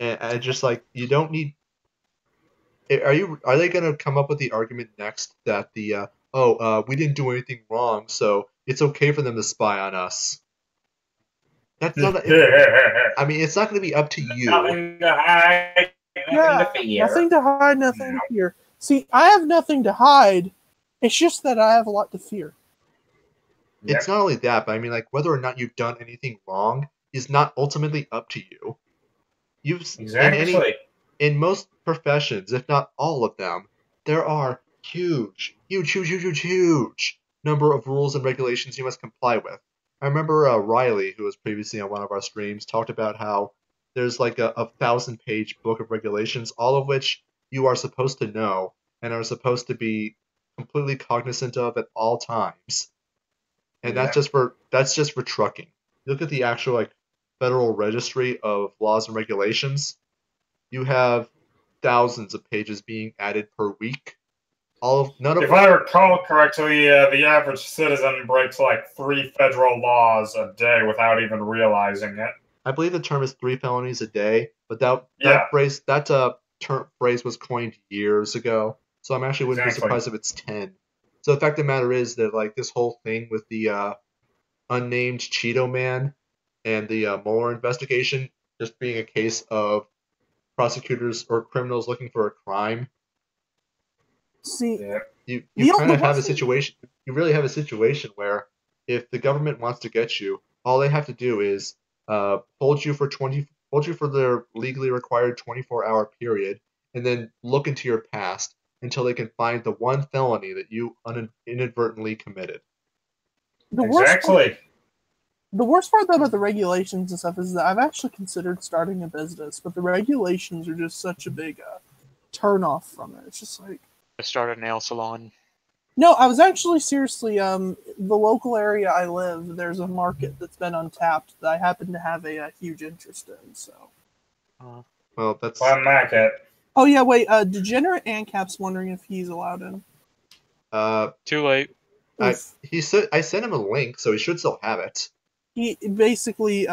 [SPEAKER 1] And I just like, you don't need. Are they going to come up with the argument next that we didn't do anything wrong, so it's okay for them to spy on us? That's not. I mean, it's not going to be up to you.
[SPEAKER 5] Nothing to hide, nothing to fear.
[SPEAKER 4] Nothing to hide, nothing to fear. See, I have nothing to hide. It's just that I have a lot to fear.
[SPEAKER 1] It's not only that, but I mean, like, whether or not you've done anything wrong is not ultimately up to you.
[SPEAKER 5] Exactly.
[SPEAKER 1] In most professions, if not all of them, there are huge number of rules and regulations you must comply with. I remember Riley, who was previously on one of our streams, talked about how there's like a 1,000-page book of regulations, all of which you are supposed to know and are supposed to be completely cognizant of at all times. And that's just for trucking. Look at the actual like Federal Registry of Laws and Regulations. You have thousands of pages being added per week.
[SPEAKER 5] If I recall correctly, the average citizen breaks like 3 federal laws a day without even realizing it.
[SPEAKER 1] I believe the term is 3 felonies a day, but that phrase was coined years ago. So I'm actually wouldn't be surprised if it's 10. So the fact of the matter is that like this whole thing with the unnamed Cheeto Man and the Mueller investigation just being a case of prosecutors or criminals looking for a crime.
[SPEAKER 4] See,
[SPEAKER 1] you kind of have a situation. You really have a situation where if the government wants to get you, all they have to do is hold you for their legally required 24-hour period, and then look into your past until they can find the one felony that you inadvertently committed.
[SPEAKER 4] The worst part though about the regulations and stuff is that I've actually considered starting a business, but the regulations are just such a big turn off from it. It's just like
[SPEAKER 2] start a nail salon.
[SPEAKER 4] No, I was actually seriously the local area I live. There's a market that's been untapped that I happen to have a huge interest in. So,
[SPEAKER 1] well, that's
[SPEAKER 5] one market.
[SPEAKER 4] Oh yeah, wait. Degenerate Ancap's wondering if he's allowed in.
[SPEAKER 2] Too late.
[SPEAKER 1] I sent him a link, so he should still have it.
[SPEAKER 4] He basically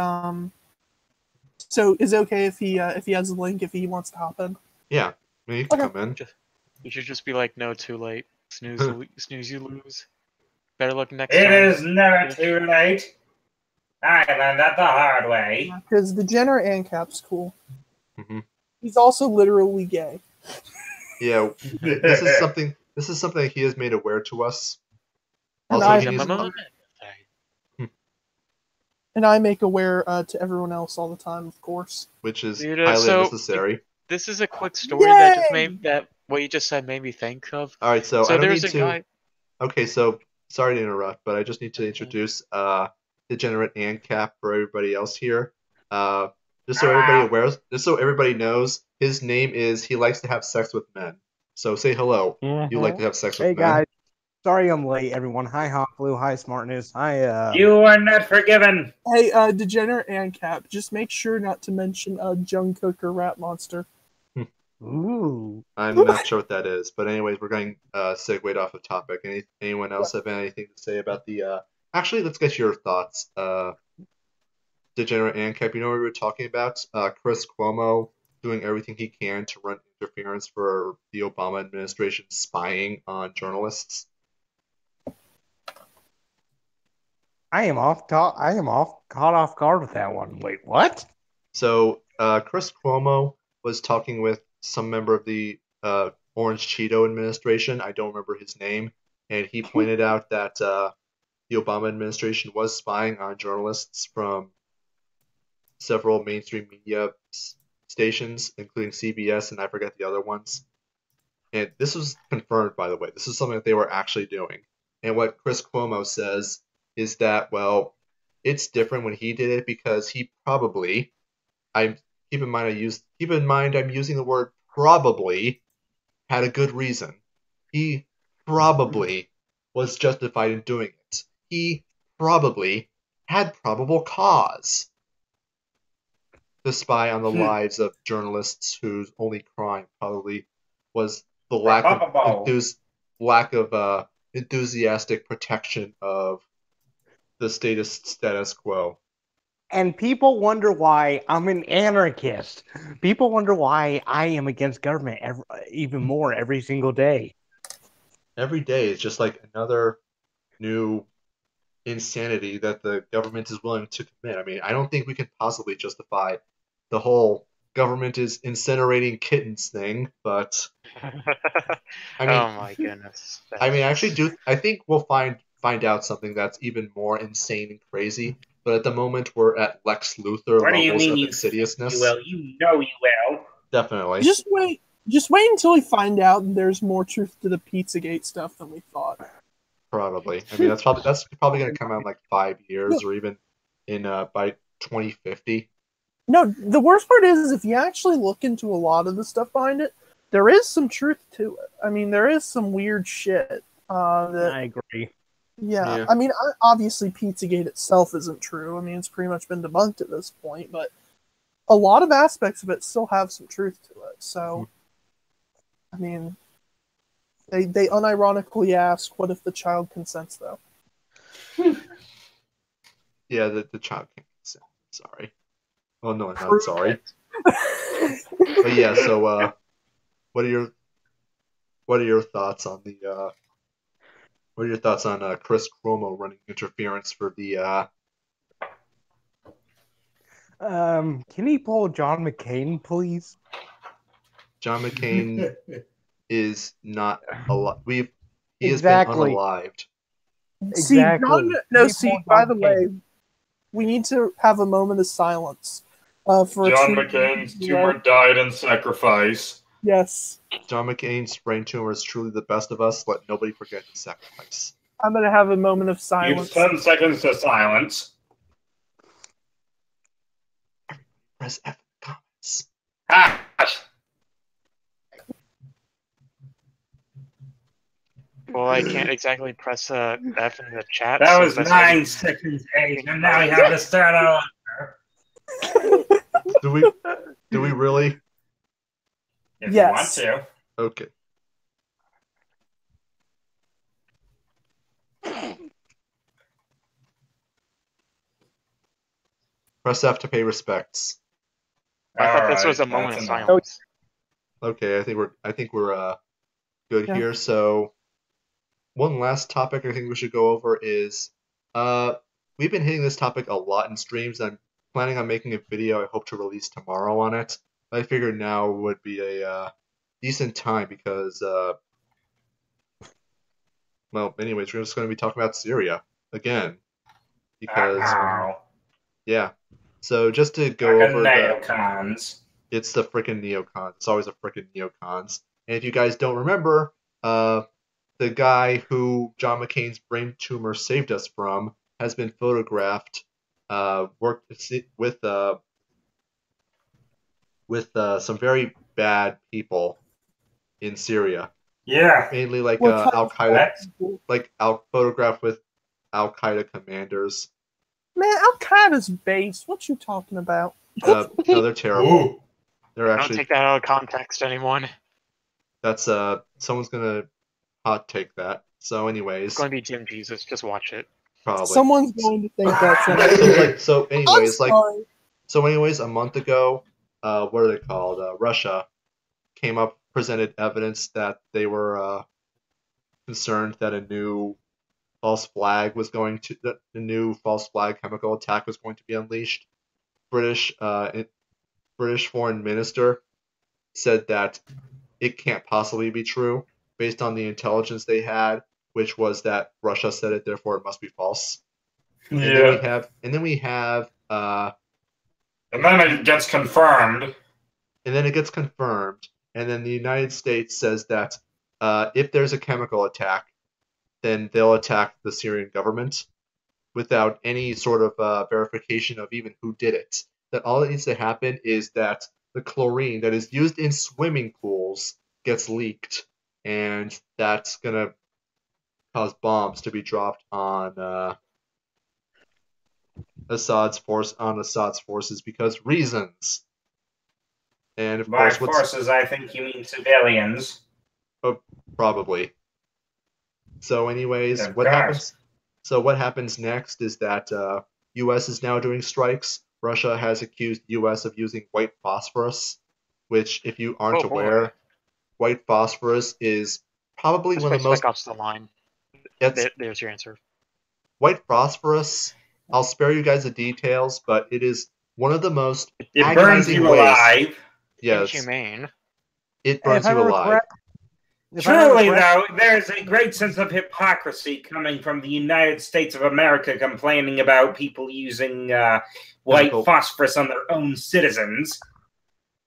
[SPEAKER 4] So is it okay if he has a link if he wants to hop in?
[SPEAKER 1] Yeah, I mean, he can come in.
[SPEAKER 2] You should just be like, no, too late. Snooze, you lose. Better luck next time.
[SPEAKER 5] It is never too late. I learned that the hard way.
[SPEAKER 4] Because Degenerate Ancap's cool.
[SPEAKER 1] Mm-hmm.
[SPEAKER 4] He's also literally gay.
[SPEAKER 1] Yeah, this is something he has made aware to us.
[SPEAKER 4] And I make aware to everyone else all the time, of course.
[SPEAKER 1] Which is highly unnecessary.
[SPEAKER 2] This is a quick story that just what you just said made me think of.
[SPEAKER 1] All right, so I don't need to.
[SPEAKER 2] Guy...
[SPEAKER 1] Okay, so sorry to interrupt, but I just need to introduce Degenerate Ancap for everybody else here. Just so everybody knows, his name is he likes to have sex with men. So say hello. Mm-hmm. You like to have sex with men.
[SPEAKER 6] Hey guys, sorry I'm late, everyone. Hi Hawkblue, hi Smartness, hi.
[SPEAKER 5] You are not forgiven.
[SPEAKER 4] Hey, Degenerate Ancap, just make sure not to mention Jungkook or Rat Monster.
[SPEAKER 6] Ooh.
[SPEAKER 1] I'm not sure what that is, but anyways, we're going segued off of topic. Anyone else have anything to say about the? Actually, let's get your thoughts. Degenerate Ancap, you know what we were talking about? Chris Cuomo doing everything he can to run interference for the Obama administration spying on journalists.
[SPEAKER 6] I am caught off guard with that one. Wait, what?
[SPEAKER 1] So, Chris Cuomo was talking with some member of the Orange Cheeto administration. I don't remember his name. And he pointed out that the Obama administration was spying on journalists from several mainstream media stations, including CBS and I forget the other ones. And this was confirmed, by the way. This is something that they were actually doing. And what Chris Cuomo says is that, well, it's different when he did it because he probably, keep in mind I'm using the word probably, had a good reason. He probably was justified in doing it. He probably had probable cause to spy on the lives of journalists whose only crime probably was the lack of enthusiastic protection of the status quo.
[SPEAKER 6] And people wonder why I'm an anarchist. People wonder why I am against government even more every single day.
[SPEAKER 1] Every day is just like another new insanity that the government is willing to commit. I mean, I don't think we can possibly justify the whole government is incinerating kittens thing, but I mean,
[SPEAKER 2] oh my goodness.
[SPEAKER 1] I mean, I think we'll find out something that's even more insane and crazy. But at the moment, we're at Lex Luthor levels of insidiousness.
[SPEAKER 5] You will. You know you will.
[SPEAKER 1] Definitely.
[SPEAKER 4] Just wait until we find out there's more truth to the Pizzagate stuff than we thought.
[SPEAKER 1] Probably. I mean, that's probably going to come out in like 5 years, or even in by 2050.
[SPEAKER 4] No, the worst part is if you actually look into a lot of the stuff behind it, there is some truth to it. I mean, there is some weird shit.
[SPEAKER 6] I agree.
[SPEAKER 4] Yeah.
[SPEAKER 1] Yeah.
[SPEAKER 4] I mean, obviously Pizzagate itself isn't true. I mean, it's pretty much been debunked at this point, but a lot of aspects of it still have some truth to it. So, I mean, they unironically ask, what if the child consents, though?
[SPEAKER 1] Yeah, the child can't consent. Sorry. Oh no, I'm not sorry. But yeah, so what are your thoughts on the what are your thoughts on Chris Cuomo running interference for the
[SPEAKER 6] Can he pull John McCain, please?
[SPEAKER 1] John McCain is not alive. He has
[SPEAKER 6] Exactly.
[SPEAKER 1] been unalived.
[SPEAKER 4] See,
[SPEAKER 6] Exactly.
[SPEAKER 4] by the way, we need to have a moment of silence for
[SPEAKER 7] John McCain's tumor died in sacrifice.
[SPEAKER 4] Yes.
[SPEAKER 1] John McCain's brain tumor is truly the best of us. Let nobody forget his sacrifice.
[SPEAKER 4] I'm going to have a moment of
[SPEAKER 7] Use
[SPEAKER 4] silence.
[SPEAKER 7] 10 seconds to silence.
[SPEAKER 1] Press F in the comments.
[SPEAKER 7] Hash!
[SPEAKER 2] Well, I can't exactly press F in the chat.
[SPEAKER 5] That
[SPEAKER 2] so
[SPEAKER 5] was
[SPEAKER 2] that's
[SPEAKER 5] 9 seconds, 8, and now we have to start all over.
[SPEAKER 1] Do we really?
[SPEAKER 5] If
[SPEAKER 4] Yes.
[SPEAKER 5] you want to.
[SPEAKER 1] Okay. Press F to pay respects.
[SPEAKER 2] I thought this
[SPEAKER 5] Alright,
[SPEAKER 2] was a moment of
[SPEAKER 5] that's enough.
[SPEAKER 2] silence.
[SPEAKER 1] Okay, I think we're good
[SPEAKER 4] Yeah.
[SPEAKER 1] here. So one last topic I think we should go over is we've been hitting this topic a lot in streams. I'm planning on making a video I hope to release tomorrow on it. I figured now would be a decent time because well, anyways, we're just going to be talking about Syria again because
[SPEAKER 5] Ow.
[SPEAKER 1] yeah. So just to go
[SPEAKER 5] Fucking
[SPEAKER 1] over
[SPEAKER 5] neocons.
[SPEAKER 1] it's the frickin' neocons. It's always the frickin' neocons. And if you guys don't remember, the guy who John McCain's brain tumor saved us from has been photographed, worked with some very bad people in Syria.
[SPEAKER 5] Yeah.
[SPEAKER 1] Mainly like
[SPEAKER 4] What kind
[SPEAKER 1] Al
[SPEAKER 4] of
[SPEAKER 1] Qaeda,
[SPEAKER 4] bad people?
[SPEAKER 1] like photographed with Al Qaeda commanders.
[SPEAKER 4] Man, Al Qaeda's base. What you talking about?
[SPEAKER 1] No, they're terrible.
[SPEAKER 7] Ooh.
[SPEAKER 1] They're
[SPEAKER 2] Don't
[SPEAKER 1] actually
[SPEAKER 2] take that out of context, anyone.
[SPEAKER 1] that's someone's gonna hot take that. So
[SPEAKER 2] It's
[SPEAKER 1] anyways,
[SPEAKER 2] going to be Jim Jesus. Just watch it.
[SPEAKER 1] probably.
[SPEAKER 4] Someone's going to think that's
[SPEAKER 1] So anyways, a month ago, what are they called? Russia presented evidence that they were concerned that a new false flag chemical attack was going to be unleashed. British foreign minister said that it can't possibly be true based on the intelligence they had, which was that Russia said it, therefore it must be false.
[SPEAKER 7] Yeah.
[SPEAKER 1] And then we have
[SPEAKER 7] And then it gets confirmed.
[SPEAKER 1] and then it gets confirmed, and then the United States says that if there's a chemical attack, then they'll attack the Syrian government without any sort of verification of even who did it. That all that needs to happen is that the chlorine that is used in swimming pools gets leaked, and that's gonna cause bombs to be dropped on Assad's forces because reasons. And of
[SPEAKER 5] By
[SPEAKER 1] course,
[SPEAKER 5] forces, I think you mean civilians.
[SPEAKER 1] probably. So, anyways,
[SPEAKER 5] Of
[SPEAKER 1] what
[SPEAKER 5] course.
[SPEAKER 1] happens? So, what happens next is that U.S. is now doing strikes. Russia has accused U.S. of using white phosphorus, which, if you aren't
[SPEAKER 2] Oh, boy.
[SPEAKER 1] aware, white phosphorus is probably
[SPEAKER 2] Just
[SPEAKER 1] one of the most.
[SPEAKER 2] Spec Ops the line.
[SPEAKER 1] It's,
[SPEAKER 2] There's your answer.
[SPEAKER 1] white phosphorus. I'll spare you guys the details, but it is one of the most
[SPEAKER 5] It burns
[SPEAKER 1] agonizing
[SPEAKER 5] you
[SPEAKER 1] ways.
[SPEAKER 5] alive.
[SPEAKER 1] Yes,
[SPEAKER 2] Inhumane.
[SPEAKER 1] it burns
[SPEAKER 6] If I
[SPEAKER 1] you
[SPEAKER 6] remember
[SPEAKER 1] alive.
[SPEAKER 6] correct- if I remember
[SPEAKER 5] Truly,
[SPEAKER 6] correct-
[SPEAKER 5] though, there's a great sense of hypocrisy coming from the United States of America complaining about people using white
[SPEAKER 1] Chemical.
[SPEAKER 5] phosphorus on their own citizens.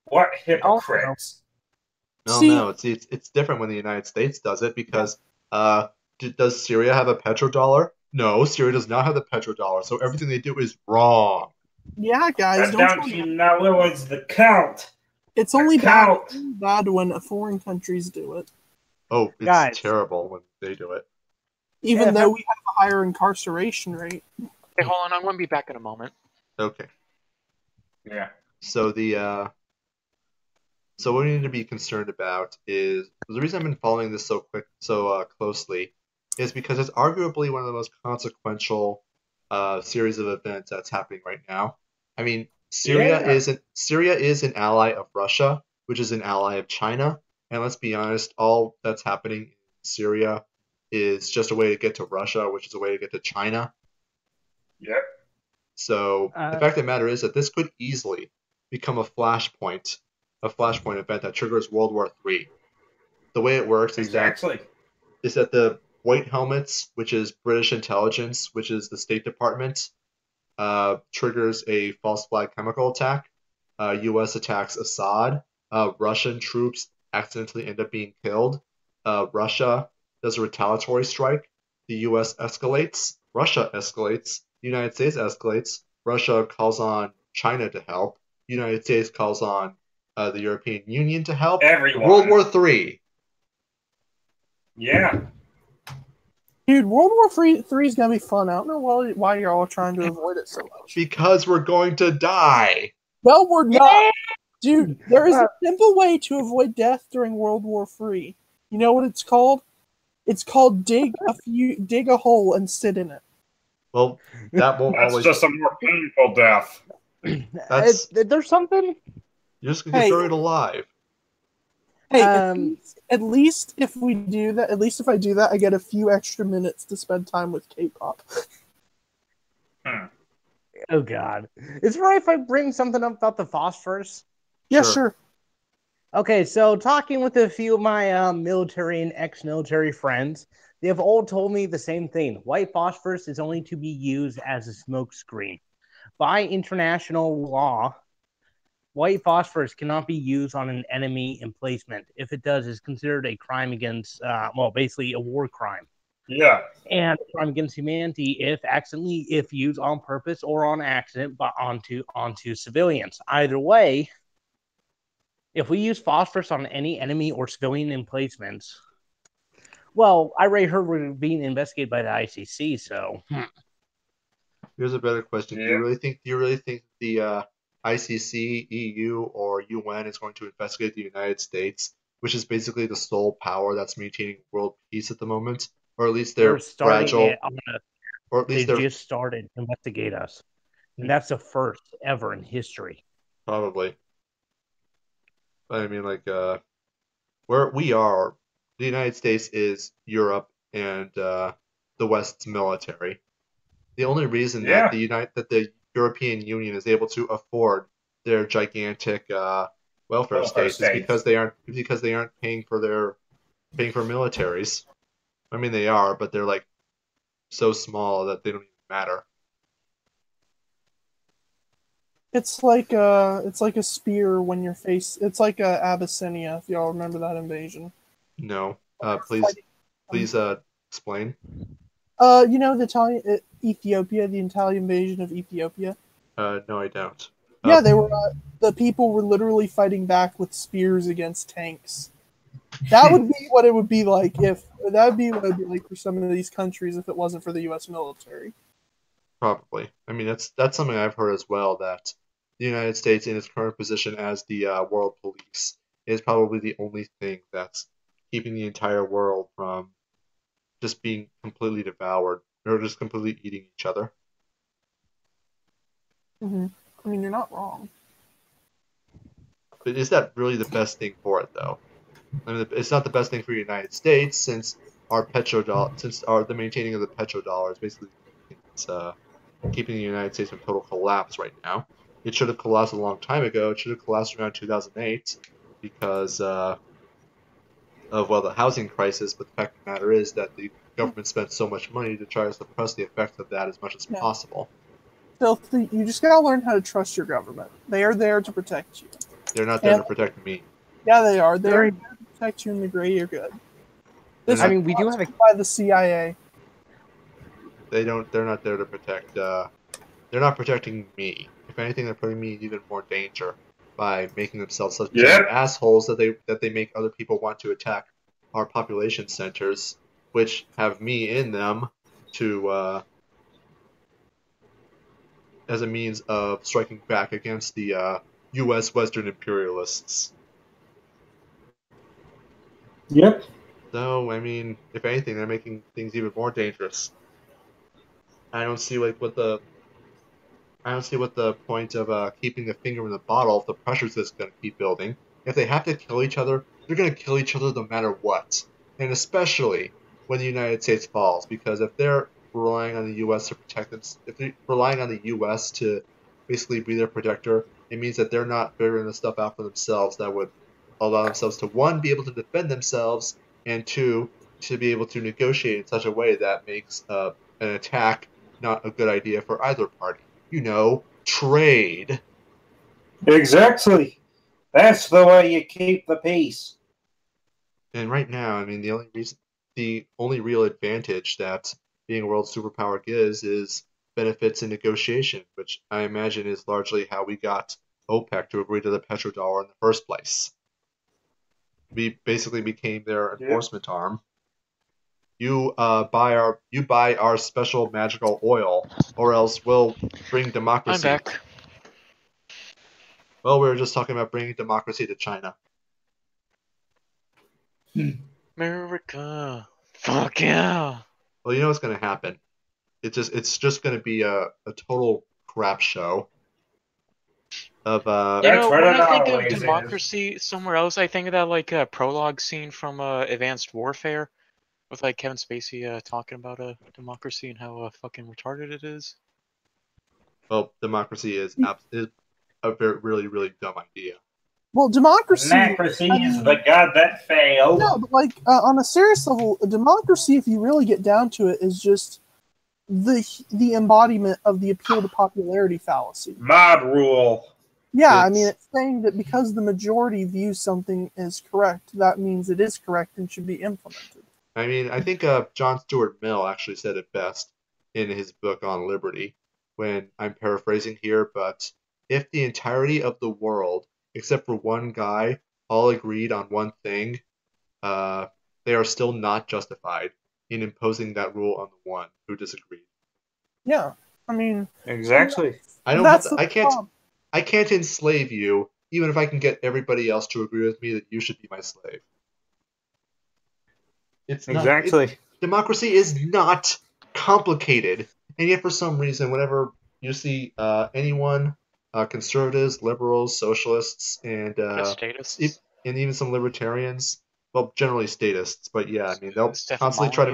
[SPEAKER 5] What hypocrites.
[SPEAKER 1] No,
[SPEAKER 4] See-
[SPEAKER 1] no, it's different when the United States does it because Does Syria have a petrodollar? No, Syria does not have the petrodollar, so everything they do is wrong.
[SPEAKER 4] Yeah, guys,
[SPEAKER 5] Don't you know it was the cult?
[SPEAKER 4] It's only bad when foreign countries do it.
[SPEAKER 1] Oh, it's
[SPEAKER 6] Guys.
[SPEAKER 1] terrible when they do it.
[SPEAKER 4] Even though we have a higher incarceration rate.
[SPEAKER 2] Hey, hold on, I'm going to be back in a moment.
[SPEAKER 1] Okay.
[SPEAKER 5] Yeah.
[SPEAKER 1] So so what we need to be concerned about is the reason I've been following this so closely is because it's arguably one of the most consequential series of events that's happening right now. I mean, Syria is an ally of Russia, which is an ally of China, and let's be honest, all that's happening in Syria is just a way to get to Russia, which is a way to get to China.
[SPEAKER 5] Yep.
[SPEAKER 1] So the fact of the matter is that this could easily become a flashpoint event that triggers World War III. The way it works is that the White Helmets, which is British intelligence, which is the State Department, triggers a false flag chemical attack. U.S. attacks Assad. Russian troops accidentally end up being killed. Russia does a retaliatory strike. The U.S. escalates. Russia escalates. The United States escalates. Russia calls on China to help. The United States calls on the European Union to help.
[SPEAKER 5] Everyone.
[SPEAKER 1] World War III.
[SPEAKER 5] Yeah.
[SPEAKER 4] Dude, World War III is going to be fun. I don't know why you're all trying to avoid it so much.
[SPEAKER 1] Because we're going to die.
[SPEAKER 4] No, we're not. Dude, there is a simple way to avoid death during World War III. You know what it's called? It's called dig a hole and sit in it.
[SPEAKER 1] Well, that won't
[SPEAKER 7] That's
[SPEAKER 1] always...
[SPEAKER 7] just a more painful death.
[SPEAKER 6] There's something...
[SPEAKER 1] You're just going to get buried alive.
[SPEAKER 4] Hey, at least if we do that, at least if I do that, I get a few extra minutes to spend time with K-pop.
[SPEAKER 6] Oh, God. Is it right if I bring something up about the phosphorus?
[SPEAKER 4] Yeah, sure.
[SPEAKER 6] Okay, so talking with a few of my military and ex-military friends, they have all told me the same thing. White phosphorus is only to be used as a smoke screen. By international law, white phosphorus cannot be used on an enemy emplacement. If it does, it's considered a crime against, basically a war crime.
[SPEAKER 7] Yeah.
[SPEAKER 6] And a crime against humanity if used on purpose or on accident, but onto civilians. Either way, if we use phosphorus on any enemy or civilian emplacements, well, I already heard we're being investigated by the ICC, so...
[SPEAKER 1] Here's a better question. Do you really think the ICC, EU, or UN is going to investigate the United States, which is basically the sole power that's maintaining world peace at the moment? Or at least they're fragile. Or at least
[SPEAKER 6] they just started to investigate us. And that's the first ever in history.
[SPEAKER 1] Probably. But I mean, where we are, the United States is Europe and the West's military. The only reason that the European Union is able to afford their gigantic welfare states is because they aren't paying for militaries. I mean, they are, but they're so small that they don't even matter.
[SPEAKER 4] It's like a spear when your face. It's like Abyssinia. If y'all remember that invasion.
[SPEAKER 1] No, please explain.
[SPEAKER 4] You know the Ethiopia, the Italian invasion of Ethiopia.
[SPEAKER 1] No, I don't.
[SPEAKER 4] Yeah, the people were literally fighting back with spears against tanks. That would be what it would be like for some of these countries if it wasn't for the U.S. military.
[SPEAKER 1] Probably. I mean, that's something I've heard as well, that the United States, in its current position as the world police, is probably the only thing that's keeping the entire world from just being completely devoured, or just completely eating each other.
[SPEAKER 4] Mm-hmm. I mean, you're not wrong.
[SPEAKER 1] But is that really the best thing for it, though? I mean, it's not the best thing for the United States, since the maintaining of the petrodollar is basically keeping the United States in total collapse right now. It should have collapsed a long time ago. It should have collapsed around 2008 because of the housing crisis. But the fact of the matter is that the government spent so much money to try to suppress the effects of that as much as possible.
[SPEAKER 4] Filthy, you just gotta learn how to trust your government. They are there to protect you.
[SPEAKER 1] They're not there to protect me.
[SPEAKER 4] Yeah, they are. They're there to protect you in the greater good. This
[SPEAKER 6] I mean, we do have a
[SPEAKER 4] by the CIA.
[SPEAKER 1] They're not there to protect. They're not protecting me. If anything, they're putting me in even more danger by making themselves such giant assholes that they make other people want to attack our population centers, which have me in them to as a means of striking back against the U.S. Western imperialists.
[SPEAKER 5] Yep.
[SPEAKER 1] So, I mean, if anything, they're making things even more dangerous. I don't see what the point of keeping the finger in the bottle if the pressure's just going to keep building. If they have to kill each other, they're going to kill each other no matter what. And especially when the United States falls, because if they're relying on the U.S. to protect them, if they're relying on the U.S. to basically be their protector, it means that they're not figuring the stuff out for themselves that would allow themselves to, one, be able to defend themselves, and two, to be able to negotiate in such a way that makes an attack not a good idea for either party. You know, trade.
[SPEAKER 5] Exactly. That's the way you keep the peace.
[SPEAKER 1] And right now, I mean, the only real advantage that being a world superpower gives is benefits in negotiation, which I imagine is largely how we got OPEC to agree to the petrodollar in the first place. We basically became their enforcement arm. You buy our special magical oil, or else we'll bring democracy.
[SPEAKER 2] I'm back.
[SPEAKER 1] Well, we were just talking about bringing democracy to China.
[SPEAKER 2] America, fuck yeah.
[SPEAKER 1] Well, you know what's going to happen. It's just going to be a total crap show. Of
[SPEAKER 2] You know, when I think of democracy somewhere else, I think of that like prologue scene from Advanced Warfare, with like Kevin Spacey talking about democracy and how fucking retarded it is.
[SPEAKER 1] Well, democracy is a really, really dumb idea.
[SPEAKER 4] Well, democracy
[SPEAKER 5] is the god that failed.
[SPEAKER 4] No, but like on a serious level, democracy, if you really get down to it, is just the embodiment of the appeal to popularity fallacy.
[SPEAKER 5] Mob rule.
[SPEAKER 4] Yeah, I mean, it's saying that because the majority views something as correct, that means it is correct and should be implemented.
[SPEAKER 1] I mean, I think John Stuart Mill actually said it best in his book on liberty, when I'm paraphrasing here, but if the entirety of the world, except for one guy, all agreed on one thing, they are still not justified in imposing that rule on the one who disagreed.
[SPEAKER 4] Yeah, I mean...
[SPEAKER 5] Exactly.
[SPEAKER 1] I can't enslave you, even if I can get everybody else to agree with me that you should be my slave. Democracy is not complicated, and yet for some reason, whenever you see anyone, conservatives, liberals, socialists, and even some libertarians, well, generally statists, but yeah, I mean they'll constantly try to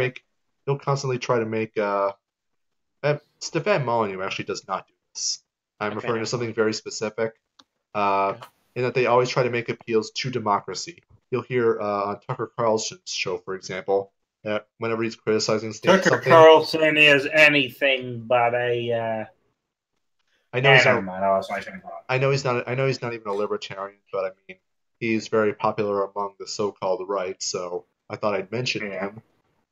[SPEAKER 1] make. Stefan Molyneux actually does not do this. I'm referring to something very specific, in that they always try to make appeals to democracy. You'll hear on Tucker Carlson's show, for example, whenever he's criticizing
[SPEAKER 5] Tucker Carlson is anything but a.
[SPEAKER 1] I know he's not even a libertarian, but I mean he's very popular among the so-called right. So I thought I'd mention him.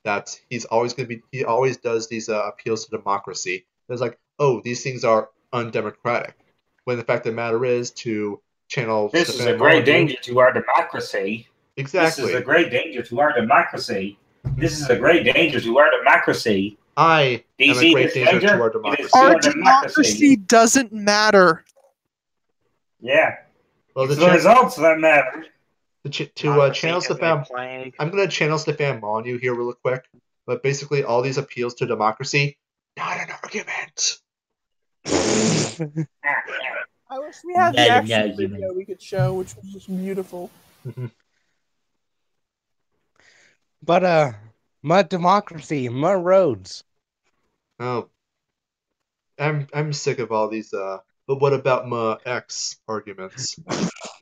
[SPEAKER 1] That he always does these appeals to democracy. It's like, oh, these things are undemocratic. When the fact of the matter is to channel.
[SPEAKER 5] This is a great danger to our democracy.
[SPEAKER 1] Exactly.
[SPEAKER 5] This is a great danger to our democracy. This is a great danger to our democracy.
[SPEAKER 1] I am a great danger to our democracy.
[SPEAKER 4] Our democracy doesn't matter.
[SPEAKER 5] Yeah. Well, it's the results that matter.
[SPEAKER 1] To channel Stefan, I'm going to channel Stefan Molyneux here real quick. But basically, all these appeals to democracy, not an argument.
[SPEAKER 4] I wish we had the actual video we could show, which was just beautiful.
[SPEAKER 6] But my democracy, my roads.
[SPEAKER 1] Oh, I'm sick of all these. But what about my ex arguments?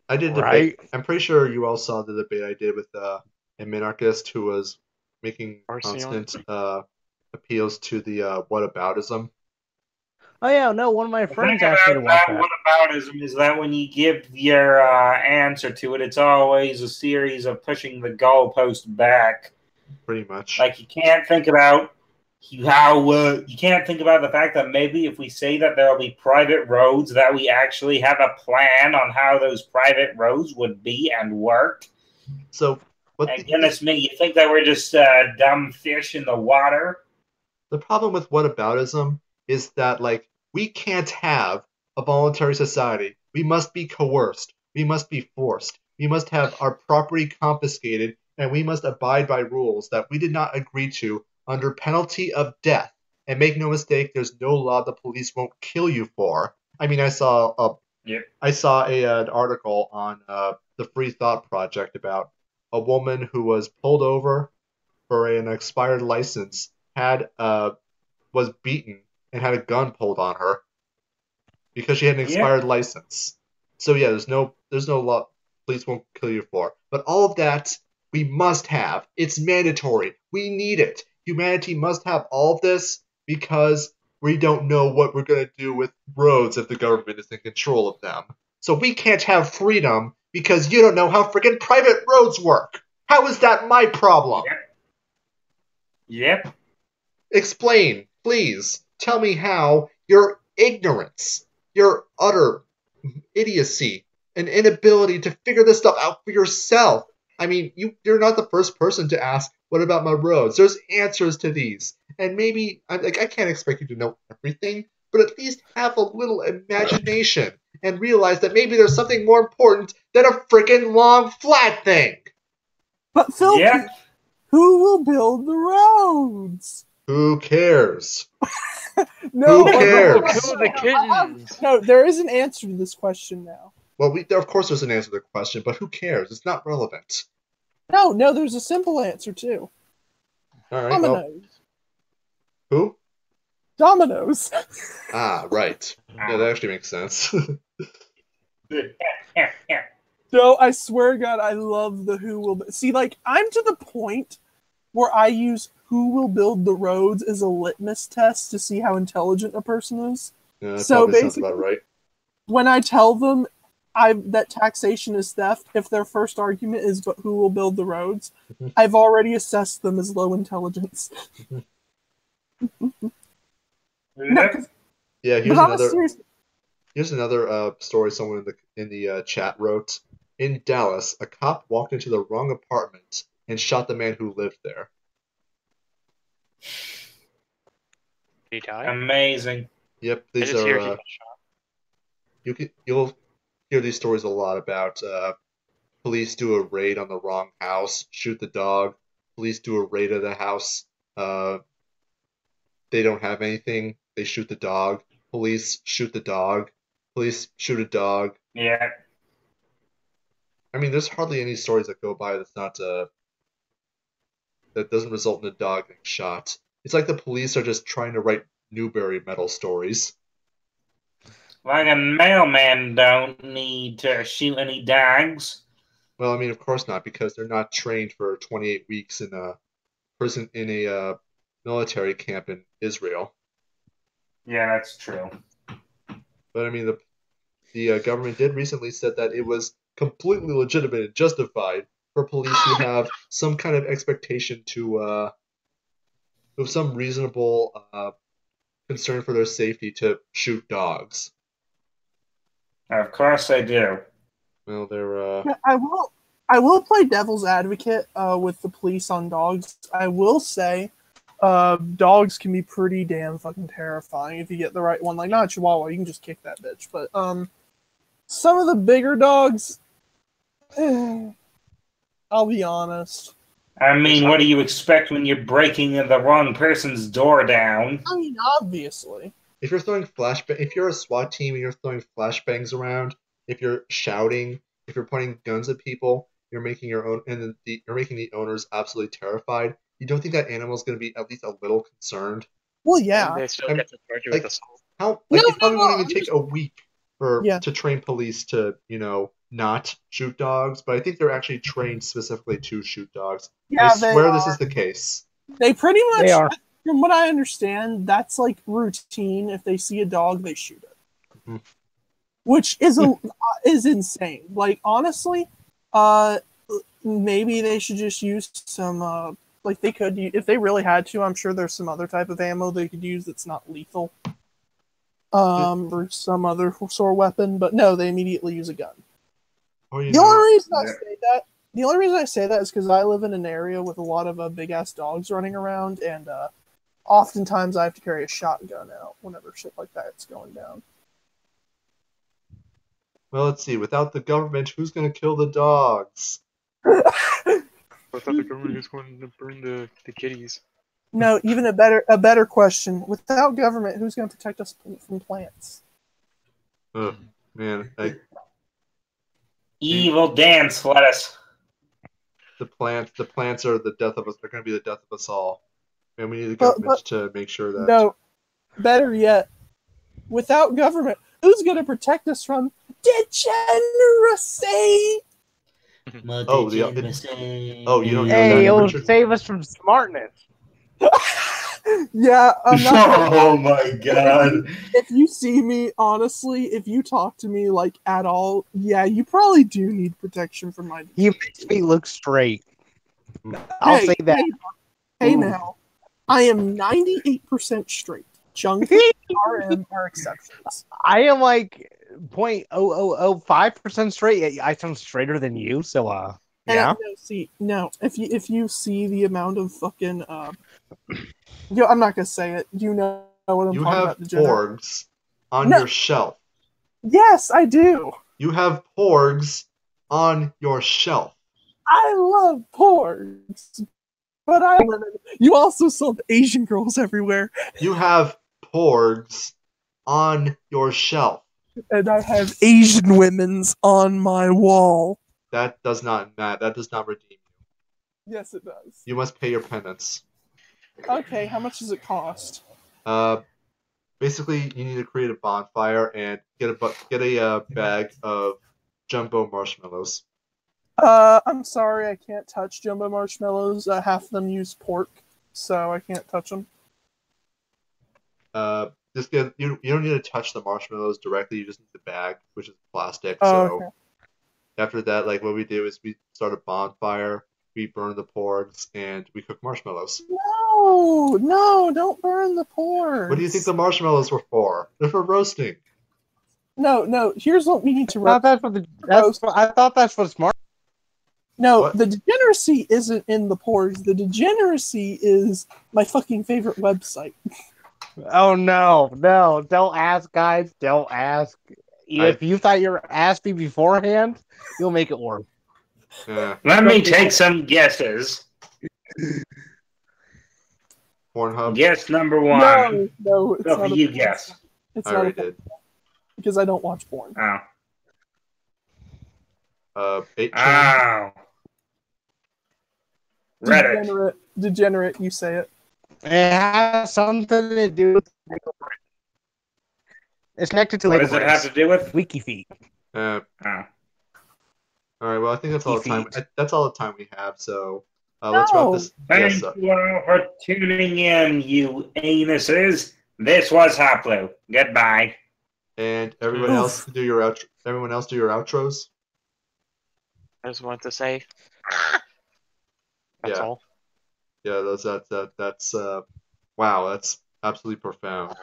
[SPEAKER 1] I did debate. I'm pretty sure you all saw the debate I did with a minarchist who was making constant appeals to the whataboutism.
[SPEAKER 6] Oh yeah, no, one of my friends asked me to watch that.
[SPEAKER 5] Whataboutism is that when you give your answer to it, it's always a series of pushing the goalpost back
[SPEAKER 1] Pretty much.
[SPEAKER 5] Like, you can't think about you can't think about the fact that maybe if we say that there will be private roads, that we actually have a plan on how those private roads would be and work.
[SPEAKER 1] So,
[SPEAKER 5] and goodness me, you think that we're just dumb fish in the water?
[SPEAKER 1] The problem with whataboutism is that, like, we can't have a voluntary society. We must be coerced. We must be forced. We must have our property confiscated, and we must abide by rules that we did not agree to under penalty of death. And make no mistake, there's no law the police won't kill you for. I mean, I saw an article on the Free Thought Project about a woman who was pulled over for an expired license, was beaten, and had a gun pulled on her because she had an expired license. So yeah, there's no law police won't kill you for. But all of that we must have. It's mandatory. We need it. Humanity must have all of this because we don't know what we're going to do with roads if the government is in control of them. So we can't have freedom because you don't know how freaking private roads work. How is that my problem?
[SPEAKER 5] Yep.
[SPEAKER 1] Explain, please. Tell me how your ignorance, your utter idiocy, and inability to figure this stuff out for yourself. I mean, you're not the first person to ask, what about my roads? There's answers to these. And maybe, I can't expect you to know everything, but at least have a little imagination and realize that maybe there's something more important than a freaking long, flat thing.
[SPEAKER 4] But Phil, who will build the roads?
[SPEAKER 1] Who cares?
[SPEAKER 4] No,
[SPEAKER 1] who cares?
[SPEAKER 2] Kill the kittens.
[SPEAKER 4] No, there is an answer to this question now.
[SPEAKER 1] Well, of course there's an answer to the question, but who cares? It's not relevant.
[SPEAKER 4] No, there's a simple answer, too.
[SPEAKER 1] All right,
[SPEAKER 4] Dominoes.
[SPEAKER 1] Who?
[SPEAKER 4] Dominoes.
[SPEAKER 1] Ah, right. Yeah, that actually makes sense.
[SPEAKER 4] No, I swear to God, I love the who will... See, like, I'm to the point where I use who will build the roads as a litmus test to see how intelligent a person is.
[SPEAKER 1] Yeah, that probably sounds about right.
[SPEAKER 4] When I tell them that taxation is theft, if their first argument is but who will build the roads, I've already assessed them as low intelligence.
[SPEAKER 1] Yeah, here's another story someone in the chat wrote. In Dallas, a cop walked into the wrong apartment and shot the man who lived there.
[SPEAKER 2] Did he die?
[SPEAKER 5] Amazing.
[SPEAKER 1] Yep, these are. You'll hear these stories a lot about police do a raid on the wrong house, shoot the dog. Police do a raid of the house. They don't have anything. They shoot the dog. Police shoot the dog. Police shoot a dog.
[SPEAKER 5] Yeah.
[SPEAKER 1] I mean, there's hardly any stories that go by that's not that doesn't result in a dog getting shot. It's like the police are just trying to write Newbery Metal stories.
[SPEAKER 5] Like a mailman don't need to shoot any dogs.
[SPEAKER 1] Well, I mean, of course not, because they're not trained for 28 weeks in a military camp in Israel.
[SPEAKER 5] Yeah, that's true.
[SPEAKER 1] But I mean, the government did recently said that it was completely legitimate and justified for police who have some kind of expectation to, with some reasonable concern for their safety, to shoot dogs.
[SPEAKER 5] Of course they do.
[SPEAKER 1] Well, they're.
[SPEAKER 4] I will play devil's advocate with the police on dogs. I will say, dogs can be pretty damn fucking terrifying if you get the right one. Like, not a Chihuahua, you can just kick that bitch. But some of the bigger dogs, I'll be honest.
[SPEAKER 5] I mean, what do you expect when you're breaking the wrong person's door down?
[SPEAKER 4] I mean, obviously.
[SPEAKER 1] If you're throwing if you're a SWAT team and you're throwing flashbangs around, if you're shouting, if you're pointing guns at people, you're making you're making the owners absolutely terrified. You don't think that animal's going to be at least a little concerned?
[SPEAKER 4] Well, yeah.
[SPEAKER 2] And they still get to charge you with assault.
[SPEAKER 1] It probably won't even take a week to train police to, not shoot dogs, but I think they're actually trained specifically to shoot dogs. Yeah, I swear this is the case.
[SPEAKER 4] They pretty much, from what I understand, that's like routine. If they see a dog, they shoot it. Mm-hmm. Which is insane. Like, honestly, maybe they should just use some Like they could, if they really had to. I'm sure there's some other type of ammo they could use that's not lethal, or some other sort of weapon. But no, they immediately use a gun. The only reason I say that is because I live in an area with a lot of big ass dogs running around, and oftentimes I have to carry a shotgun out whenever shit like that's going down.
[SPEAKER 1] Well, let's see. Without the government, who's going to kill the dogs?
[SPEAKER 2] Without the government, who's going to burn the kitties?
[SPEAKER 4] No, even a better question. Without government, who's going to protect us from plants?
[SPEAKER 1] Oh, man.
[SPEAKER 5] Evil dance lettuce.
[SPEAKER 1] The plants are the death of us. They're going to be the death of us all. And we need the government to make sure that...
[SPEAKER 4] No, better yet, without government, who's going to protect us from degeneracy?
[SPEAKER 1] You don't know
[SPEAKER 6] Hey,
[SPEAKER 1] that,
[SPEAKER 6] it'll
[SPEAKER 1] Richard?
[SPEAKER 6] save us from smartness.
[SPEAKER 4] Yeah, I'm not.
[SPEAKER 5] Oh my god.
[SPEAKER 4] If you see me, honestly, if you talk to me like at all, yeah, you probably do need protection from my.
[SPEAKER 6] He makes me look straight. I'll say that.
[SPEAKER 4] Hey now, I am 98% straight. Junk RM are exceptions.
[SPEAKER 6] I am like 0.0005% straight. I sound straighter than you, so yeah.
[SPEAKER 4] No, if you see the amount of fucking I'm not gonna say it. You know what I'm talking about.
[SPEAKER 1] You have porgs on your shelf.
[SPEAKER 4] Yes, I do.
[SPEAKER 1] You have porgs on your shelf.
[SPEAKER 4] I love porgs, but you also sold Asian girls everywhere.
[SPEAKER 1] You have porgs on your shelf.
[SPEAKER 4] And I have Asian women's on my wall.
[SPEAKER 1] That does not redeem you.
[SPEAKER 4] Yes, it does.
[SPEAKER 1] You must pay your penance.
[SPEAKER 4] Okay, how much does it cost?
[SPEAKER 1] Basically, you need to create a bonfire and get a bag of jumbo marshmallows.
[SPEAKER 4] I'm sorry, I can't touch jumbo marshmallows. Half of them use pork, so I can't touch them.
[SPEAKER 1] You don't need to touch the marshmallows directly. You just need the bag, which is plastic.
[SPEAKER 4] Okay.
[SPEAKER 1] After that, like what we do is we start a bonfire, we burn the porgs, and we cook marshmallows.
[SPEAKER 4] No, don't burn the porgs.
[SPEAKER 1] What do you think the marshmallows were for? They're for roasting.
[SPEAKER 4] No. Here's what we need to roast.
[SPEAKER 6] I thought that's what smart.
[SPEAKER 4] No,
[SPEAKER 1] What?
[SPEAKER 4] The degeneracy isn't in the porgs. The degeneracy is my fucking favorite website.
[SPEAKER 6] Oh no, don't ask, guys. Don't ask. If you thought you were asking beforehand, you'll make it work.
[SPEAKER 1] Yeah.
[SPEAKER 5] Let me take some guesses.
[SPEAKER 1] Pornhub.
[SPEAKER 5] Guess number one.
[SPEAKER 4] No, it's not.
[SPEAKER 5] You guess.
[SPEAKER 4] It's
[SPEAKER 1] I
[SPEAKER 4] not
[SPEAKER 1] already did.
[SPEAKER 4] because I don't watch porn.
[SPEAKER 5] Oh.
[SPEAKER 1] 8chan.
[SPEAKER 5] Oh. Reddit.
[SPEAKER 4] Degenerate, you say it.
[SPEAKER 6] It has something to do with it's connected to
[SPEAKER 5] What does it have to do with?
[SPEAKER 6] WikiFeet.
[SPEAKER 5] Oh.
[SPEAKER 1] All right. Well, I think that's all the time. That's all the time we have. So let's wrap this.
[SPEAKER 5] Thank you all for tuning in, you anuses. This was Hoplo. Goodbye.
[SPEAKER 1] And everyone else do your outro. Everyone else do your outros.
[SPEAKER 2] I just want to say, that's all.
[SPEAKER 1] Yeah, that's wow, that's absolutely profound.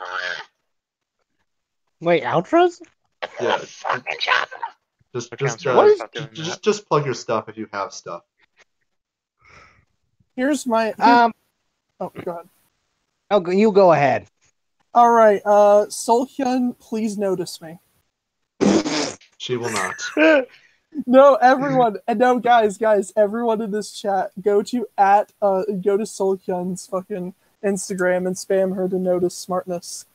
[SPEAKER 6] Wait, outros?
[SPEAKER 1] Yeah. Just plug your stuff if you have stuff.
[SPEAKER 4] Here's my
[SPEAKER 6] Oh,
[SPEAKER 4] go ahead.
[SPEAKER 6] Oh, you go ahead.
[SPEAKER 4] All right, Solhyun, please notice me.
[SPEAKER 1] She will not.
[SPEAKER 4] No, everyone, and no, guys, everyone in this chat, go to Solhyun's fucking Instagram and spam her to notice smartness.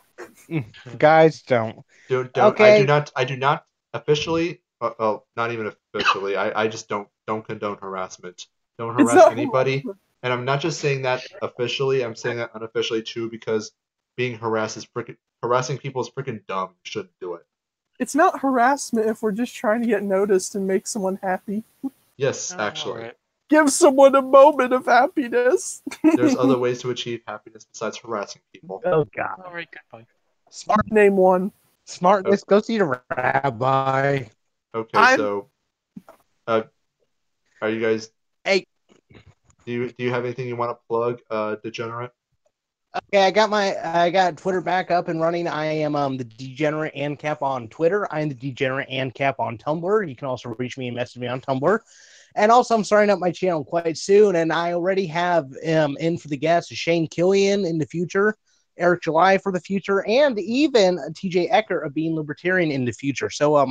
[SPEAKER 6] Guys, don't.
[SPEAKER 1] Okay. I do not officially. Not even officially. I just don't condone harassment. Don't harass anybody. And I'm not just saying that officially. I'm saying that unofficially too, because being harassing people is freaking dumb. You shouldn't do it.
[SPEAKER 4] It's not harassment if we're just trying to get noticed and make someone happy.
[SPEAKER 1] Yes, actually.
[SPEAKER 2] Right.
[SPEAKER 4] Give someone a moment of happiness.
[SPEAKER 1] There's other ways to achieve happiness besides harassing people.
[SPEAKER 6] Oh God.
[SPEAKER 2] All right, goodbye.
[SPEAKER 4] Name one.
[SPEAKER 6] Smartness. Go see the rabbi.
[SPEAKER 1] Okay, so are you guys?
[SPEAKER 6] Hey.
[SPEAKER 1] Do you have anything you want to plug, Degenerate?
[SPEAKER 6] Okay, I got Twitter back up and running. I am the Degenerate and Cap on Twitter. I am the Degenerate and Cap on Tumblr. You can also reach me and message me on Tumblr. And also, I'm starting up my channel quite soon, and I already have in for the guests Shane Killian in the future, Eric July for the future, and even TJ Eckert of Being Libertarian in the future. So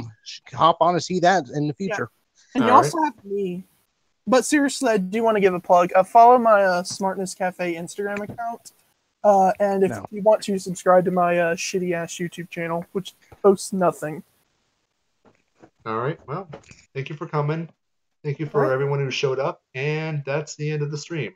[SPEAKER 6] hop on to see that in the future.
[SPEAKER 4] Yeah. And you also have me. But seriously, I do want to give a plug. Follow my Smartness Cafe Instagram account. And if you want to, subscribe to my shitty-ass YouTube channel, which posts nothing.
[SPEAKER 1] All right. Well, thank you for coming. Thank you for everyone who showed up. And that's the end of the stream.